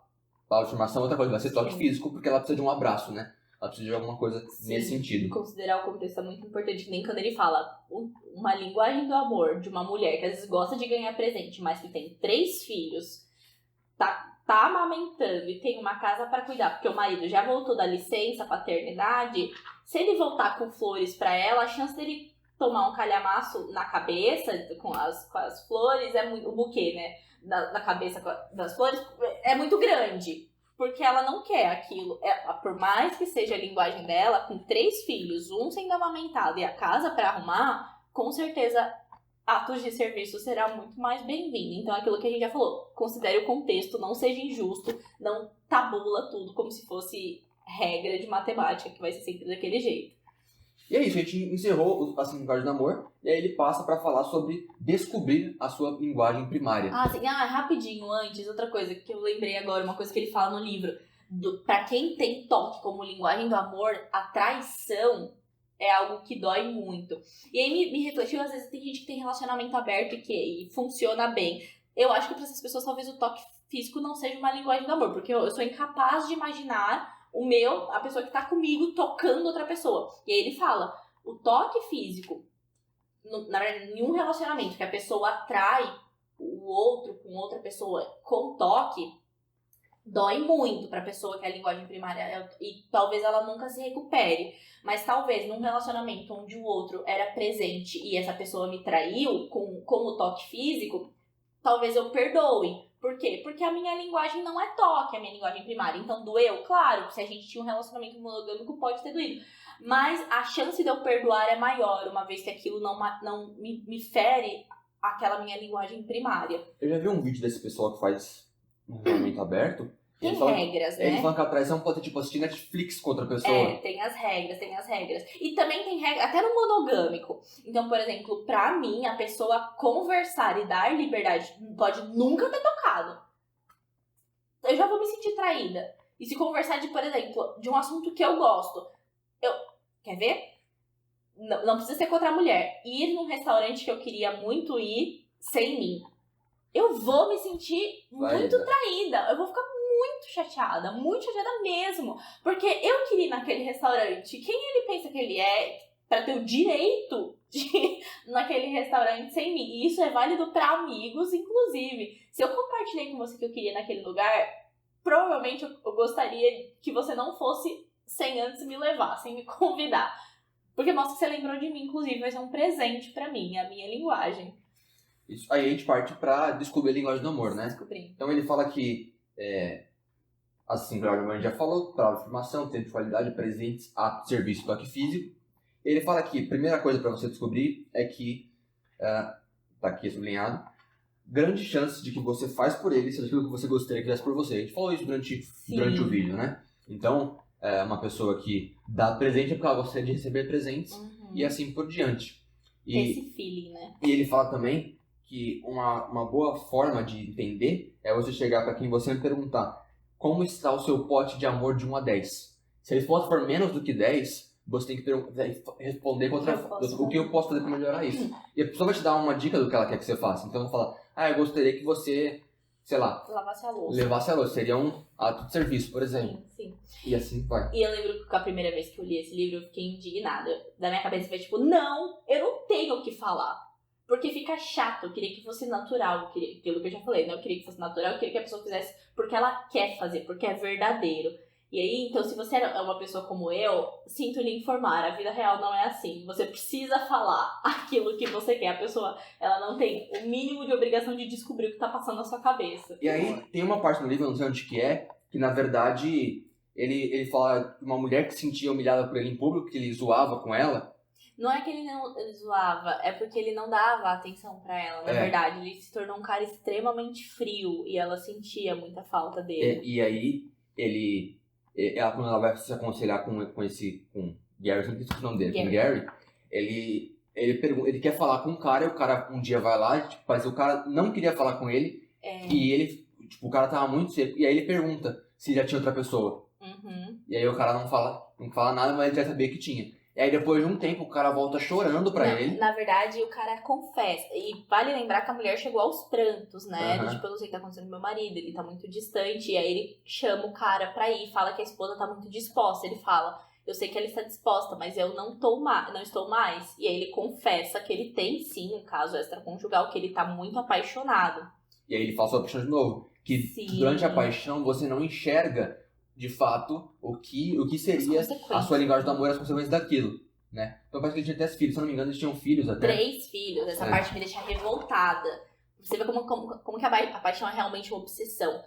palavra de afirmação, outra coisa, vai ser toque físico, porque ela precisa de um abraço, né? Ela precisa de alguma coisa nesse sentido. Considerar o contexto é muito importante, que nem quando ele fala uma linguagem do amor de uma mulher que às vezes gosta de ganhar presente, mas que tem 3 filhos, tá amamentando e tem uma casa pra cuidar, porque o marido já voltou da licença, paternidade, se ele voltar com flores pra ela, a chance dele tomar um calhamaço na cabeça com as flores é muito, o buquê, né, na cabeça das flores é muito grande. Porque ela não quer aquilo. Por mais que seja a linguagem dela, com 3 filhos, um sendo amamentado e a casa pra arrumar, com certeza atos de serviço será muito mais bem-vindo. Então, aquilo que a gente já falou, considere o contexto, não seja injusto, não tabula tudo como se fosse regra de matemática, que vai ser sempre daquele jeito. E é isso, a gente encerrou a linguagem do amor, e aí ele passa para falar sobre descobrir a sua linguagem primária. Sim. Rapidinho, antes, outra coisa que eu lembrei agora, uma coisa que ele fala no livro. Pra quem tem toque como linguagem do amor, a traição é algo que dói muito. E aí me refletiu, às vezes tem gente que tem relacionamento aberto e funciona bem. Eu acho que para essas pessoas talvez o toque físico não seja uma linguagem do amor, porque eu sou incapaz de imaginar a pessoa que tá comigo tocando outra pessoa. E aí ele fala, o toque físico, na verdade, em um relacionamento que a pessoa atrai o outro com outra pessoa com toque, dói muito pra pessoa que é a linguagem primária e talvez ela nunca se recupere. Mas talvez num relacionamento onde o outro era presente e essa pessoa me traiu com o toque físico, talvez eu perdoe. Por quê? Porque a minha linguagem não é toque, a minha linguagem primária. Então doeu? Claro, se a gente tinha um relacionamento monogâmico pode ter doído. Mas a chance de eu perdoar é maior, uma vez que aquilo não me fere aquela minha linguagem primária. Eu já vi um vídeo desse pessoal que faz um relacionamento aberto. Tem regras, né? Ele fala que a traição pode ter, assistir Netflix com outra pessoa. Tem as regras. E também tem regra, até no monogâmico. Então, por exemplo, pra mim, a pessoa conversar e dar liberdade pode nunca ter tocado. Eu já vou me sentir traída. E se conversar por exemplo, de um assunto que eu gosto. Quer ver? Não precisa ser contra a mulher. Ir num restaurante que eu queria muito ir sem mim. Eu vou me sentir muito traída. Eu vou ficar muito chateada mesmo. Porque eu queria ir naquele restaurante. Quem ele pensa que ele é pra ter o direito de ir naquele restaurante sem mim? E isso é válido pra amigos, inclusive. Se eu compartilhei com você que eu queria ir naquele lugar, provavelmente eu gostaria que você não fosse sem antes me levar, sem me convidar. Porque mostra que você lembrou de mim, inclusive. Vai ser um presente pra mim, a minha linguagem. Isso. Aí a gente parte pra descobrir a linguagem do amor, né? Descobrir. Então ele fala que assim, a gente já falou, palavra de afirmação, tempo de qualidade, presentes, ato, serviço, toque físico. Ele fala que a primeira coisa para você descobrir é que, tá aqui sublinhado, grande chance de que você faz por ele seja aquilo que você gostaria que fizesse por você. A gente falou isso durante o vídeo, né? Então, uma pessoa que dá presente é porque ela gostaria de receber presentes e assim por diante. Esse feeling, né? E ele fala também que uma boa forma de entender é você chegar para quem você vai perguntar como está o seu pote de amor de 1 a 10. Se ele for menos do que 10, você tem que responder o que eu posso fazer para melhorar isso. E a pessoa vai te dar uma dica do que ela quer que você faça. Então ela fala, eu gostaria que você, sei lá, levasse a louça. Seria um ato de serviço, por exemplo. Sim. E assim vai. E eu lembro que a primeira vez que eu li esse livro, eu fiquei indignada. Da minha cabeça foi tipo, não, eu não tenho o que falar. Porque fica chato, eu queria que fosse natural, aquilo que eu já falei, né? Eu queria que fosse natural, eu queria que a pessoa fizesse porque ela quer fazer, porque é verdadeiro. E aí, então, se você é uma pessoa como eu, sinto lhe informar, a vida real não é assim. Você precisa falar aquilo que você quer. A pessoa, ela não tem o mínimo de obrigação de descobrir o que tá passando na sua cabeça. E aí, tem uma parte no livro, não sei onde que na verdade, ele fala de uma mulher que se sentia humilhada por ele em público, que ele zoava com ela. Não é que ele não zoava, é porque ele não dava atenção pra ela, na verdade. Ele se tornou um cara extremamente frio e ela sentia muita falta dele. E aí, quando ela vai se aconselhar com Gary, não sei o nome dele, com Gary, ele quer falar com o cara um dia vai lá, mas o cara não queria falar com ele, e ele, o cara tava muito seco, e aí ele pergunta se já tinha outra pessoa. E aí o cara não fala nada, mas ele já sabia que tinha. E aí depois de um tempo o cara volta chorando pra ele. Na verdade, o cara confessa. E vale lembrar que a mulher chegou aos prantos, né? Tipo, eu não sei o que tá acontecendo com meu marido, ele tá muito distante. E aí ele chama o cara pra ir, fala que a esposa tá muito disposta. Ele fala, eu sei que ela está disposta, mas eu não estou mais. E aí ele confessa que ele tem sim um caso extraconjugal, que ele tá muito apaixonado. E aí ele fala sobre a paixão de novo. Que durante a paixão você não enxerga de fato, o que seria a sua linguagem do amor e as consequências daquilo, né? Então parece que ele tinha 10 filhos, se eu não me engano, eles tinham filhos até. 3 filhos, essa parte me deixa revoltada. Você vê como que a paixão é realmente uma obsessão.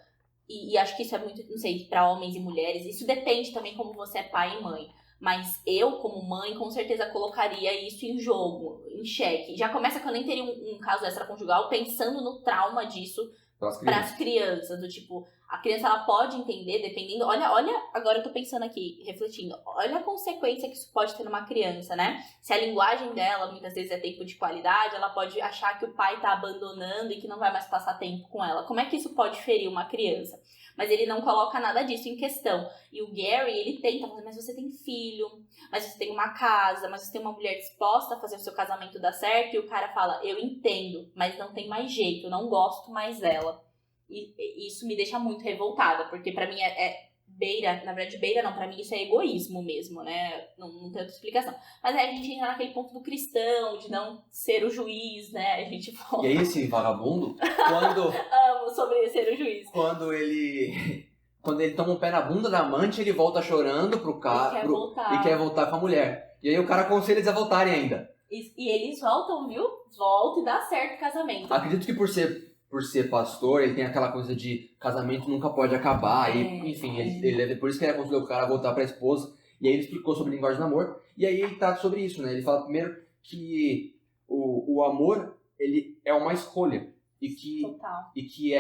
E acho que isso é muito, não sei, pra homens e mulheres. Isso depende também como você é pai e mãe. Mas eu, como mãe, com certeza colocaria isso em jogo, em xeque. Já começa que eu nem teria um caso extraconjugal pensando no trauma disso para as crianças, do tipo, A criança, ela pode entender, dependendo... Olha, agora eu tô pensando aqui, refletindo. Olha a consequência que isso pode ter numa criança, né? Se a linguagem dela, muitas vezes, é tempo de qualidade, ela pode achar que o pai tá abandonando e que não vai mais passar tempo com ela. Como é que isso pode ferir uma criança? Mas ele não coloca nada disso em questão. E o Gary, ele tenta falar, mas você tem filho, mas você tem uma casa, mas você tem uma mulher disposta a fazer o seu casamento dar certo. E o cara fala, eu entendo, mas não tem mais jeito, eu não gosto mais dela. E isso me deixa muito revoltada, porque pra mim beira, na verdade beira não, pra mim isso é egoísmo mesmo, né, não tem outra explicação. Mas aí a gente entra naquele ponto do cristão, de não ser o juiz, né, a gente volta. E aí esse vagabundo, quando... Amo sobre ser o juiz. Quando ele toma um pé na bunda da amante, ele volta chorando pro cara e quer voltar com a mulher. E aí o cara aconselha eles a voltarem ainda. E eles voltam, viu? Voltam e dá certo o casamento. Acredito que por ser pastor, ele tem aquela coisa de casamento nunca pode acabar. E, enfim, ele por isso que ele aconselhou o cara a voltar pra esposa. E aí ele explicou sobre linguagem de amor. E aí ele trata sobre isso, né? Ele fala primeiro que o amor, ele é uma escolha. E que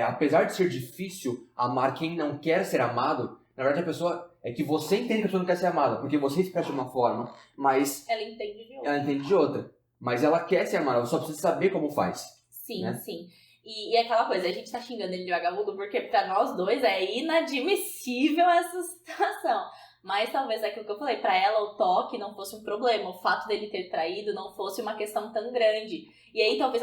apesar de ser difícil amar quem não quer ser amado, na verdade a pessoa... É que você entende que a pessoa não quer ser amada, porque você expressa de uma forma, mas... Ela entende de outra. Ela entende de outra. Mas ela quer ser amada, ela só precisa saber como faz. Sim, né? Sim. E aquela coisa, a gente tá xingando ele de vagabundo porque pra nós dois é inadmissível essa situação. Mas talvez aquilo que eu falei, pra ela o toque não fosse um problema, o fato dele ter traído não fosse uma questão tão grande. E aí talvez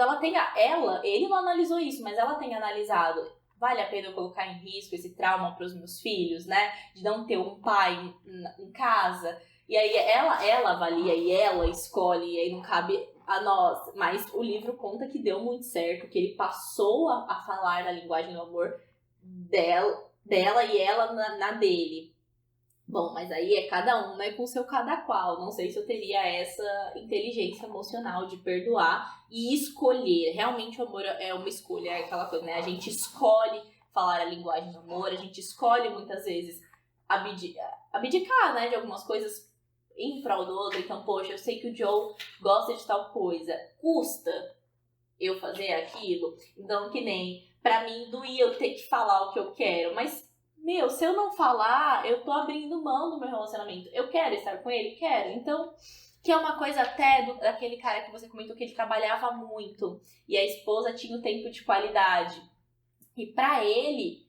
ele não analisou isso, mas ela tenha analisado, vale a pena eu colocar em risco esse trauma pros meus filhos, né? De não ter um pai em casa. E aí ela avalia e ela escolhe, e aí não cabe a nós. Mas o livro conta que deu muito certo, que ele passou a falar na linguagem do amor dela e ela na dele. Bom, mas aí é cada um, né, com o seu cada qual. Não sei se eu teria essa inteligência emocional de perdoar e escolher. Realmente o amor é uma escolha, é aquela coisa, né? A gente escolhe falar a linguagem do amor, a gente escolhe muitas vezes abdicar, né, de algumas coisas em prol do outro. Então, poxa, eu sei que o Joe gosta de tal coisa, custa eu fazer aquilo. Então, que nem, pra mim, doía eu ter que falar o que eu quero, mas... se eu não falar, eu tô abrindo mão do meu relacionamento. Eu quero estar com ele? Quero. Então, que é uma coisa até daquele cara que você comentou que ele trabalhava muito. E a esposa tinha o tempo de qualidade. E pra ele,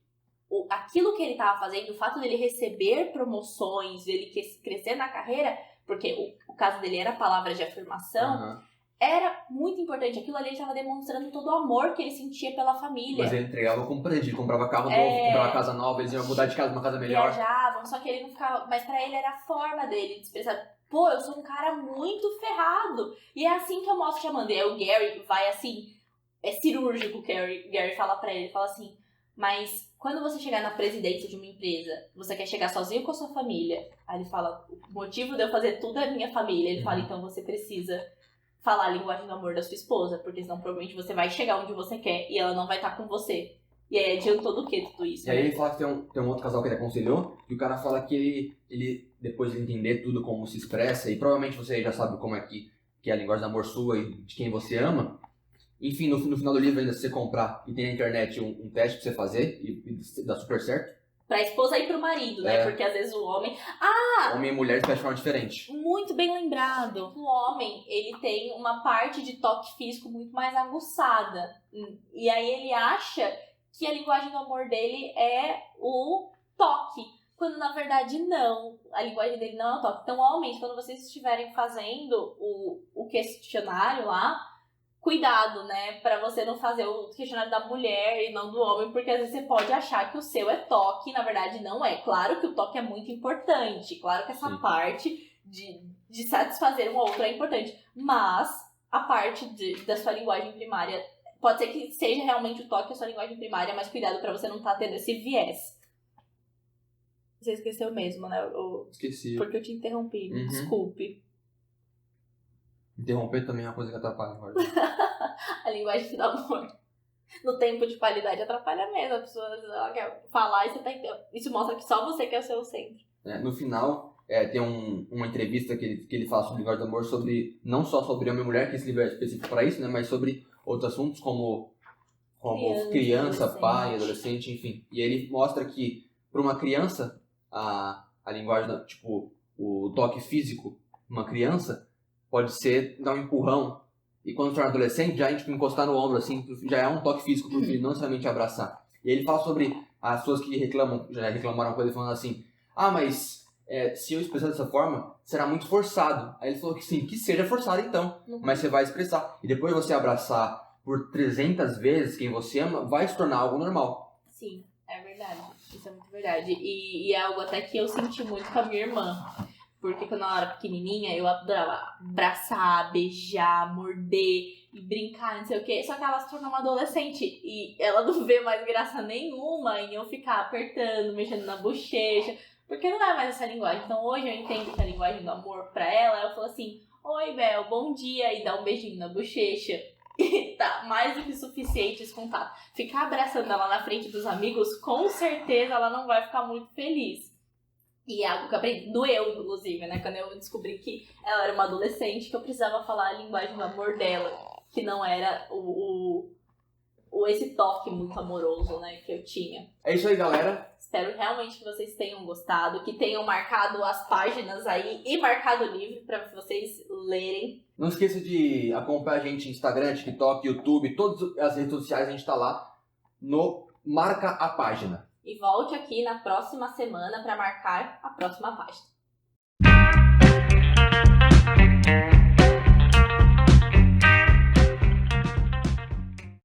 aquilo que ele tava fazendo, o fato dele receber promoções, dele crescer na carreira, porque o caso dele era palavras de afirmação... Era muito importante. Aquilo ali ele estava demonstrando todo o amor que ele sentia pela família. Mas ele entregava como presente, ele comprava carro novo, comprava casa nova, eles iam mudar de casa pra uma casa melhor. Viajavam, só que ele não ficava... Mas pra ele era a forma dele de expressar. Pô, eu sou um cara muito ferrado. E é assim que eu mostro te amando. E aí o Gary vai assim... É cirúrgico o Gary fala pra ele. Fala assim, mas quando você chegar na presidência de uma empresa, você quer chegar sozinho com a sua família? Aí ele fala, o motivo de eu fazer tudo é minha família. Ele fala, então você precisa... falar a linguagem do amor da sua esposa, porque senão provavelmente você vai chegar onde você quer e ela não vai estar com você. E aí adiantou do que tudo isso? E aí ele fala que tem um outro casal que ele aconselhou, e o cara fala que ele depois de entender tudo como se expressa, e provavelmente você já sabe como é que é a linguagem do amor sua e de quem você ama. Enfim, no final do livro ainda, se você comprar e tem na internet um teste pra você fazer, e dá super certo. Pra esposa e pro marido, né? Porque às vezes o homem... Homem e mulher se de forma diferente. Muito bem lembrado. O homem, ele tem uma parte de toque físico muito mais aguçada. E aí ele acha que a linguagem do amor dele é o toque. Quando na verdade não. A linguagem dele não é o toque. Então, homens, quando vocês estiverem fazendo o questionário lá... Cuidado, né? Pra você não fazer o questionário da mulher e não do homem, porque às vezes você pode achar que o seu é toque e na verdade não é. Claro que o toque é muito importante, claro que essa parte de satisfazer um outro é importante, mas a parte da sua linguagem primária, pode ser que seja realmente o toque a sua linguagem primária, mas cuidado pra você não estar tendo esse viés. Você esqueceu mesmo, né? Esqueci. Porque eu te interrompi, desculpe. Interromper também é uma coisa que atrapalha. A linguagem do amor. No tempo de qualidade atrapalha mesmo. A pessoa ela quer falar e isso mostra que só você quer ser o centro. No final, tem uma entrevista que ele fala sobre linguagem do amor, não só sobre homem e mulher, que esse livro é específico para isso, né, mas sobre outros assuntos como como criança, pai, adolescente, enfim. E ele mostra que, para uma criança, a linguagem, tipo, o toque físico, uma criança, pode ser dar um empurrão. E quando se torna adolescente, já tipo, encostar no ombro, assim, já é um toque físico pro filho, não necessariamente abraçar. E ele fala sobre as pessoas que já reclamaram com ele, falando assim, mas se eu expressar dessa forma, será muito forçado. Aí ele falou que sim, que seja forçado então, mas você vai expressar. E depois você abraçar por 300 vezes quem você ama, vai se tornar algo normal. Sim, é verdade. Isso é muito verdade. E é algo até que eu senti muito com a minha irmã. Porque quando ela era pequenininha, eu adorava abraçar, beijar, morder e brincar, não sei o quê. Só que ela se tornou uma adolescente e ela não vê mais graça nenhuma em eu ficar apertando, mexendo na bochecha. Porque não é mais essa linguagem. Então hoje eu entendo que a linguagem do amor pra ela, ela falou assim, oi, Bel, bom dia, e dá um beijinho na bochecha. E tá mais do que suficiente esse contato. Ficar abraçando ela na frente dos amigos, com certeza ela não vai ficar muito feliz. E é algo que eu aprendi, doeu, inclusive, né? Quando eu descobri que ela era uma adolescente, que eu precisava falar a linguagem do amor dela, que não era esse toque muito amoroso, né, que eu tinha. É isso aí, galera. Espero realmente que vocês tenham gostado, que tenham marcado as páginas aí e marcado o livro para vocês lerem. Não esqueça de acompanhar a gente no Instagram, TikTok, YouTube, todas as redes sociais, a gente tá lá no Marca a Página. E volte aqui na próxima semana para marcar a próxima página.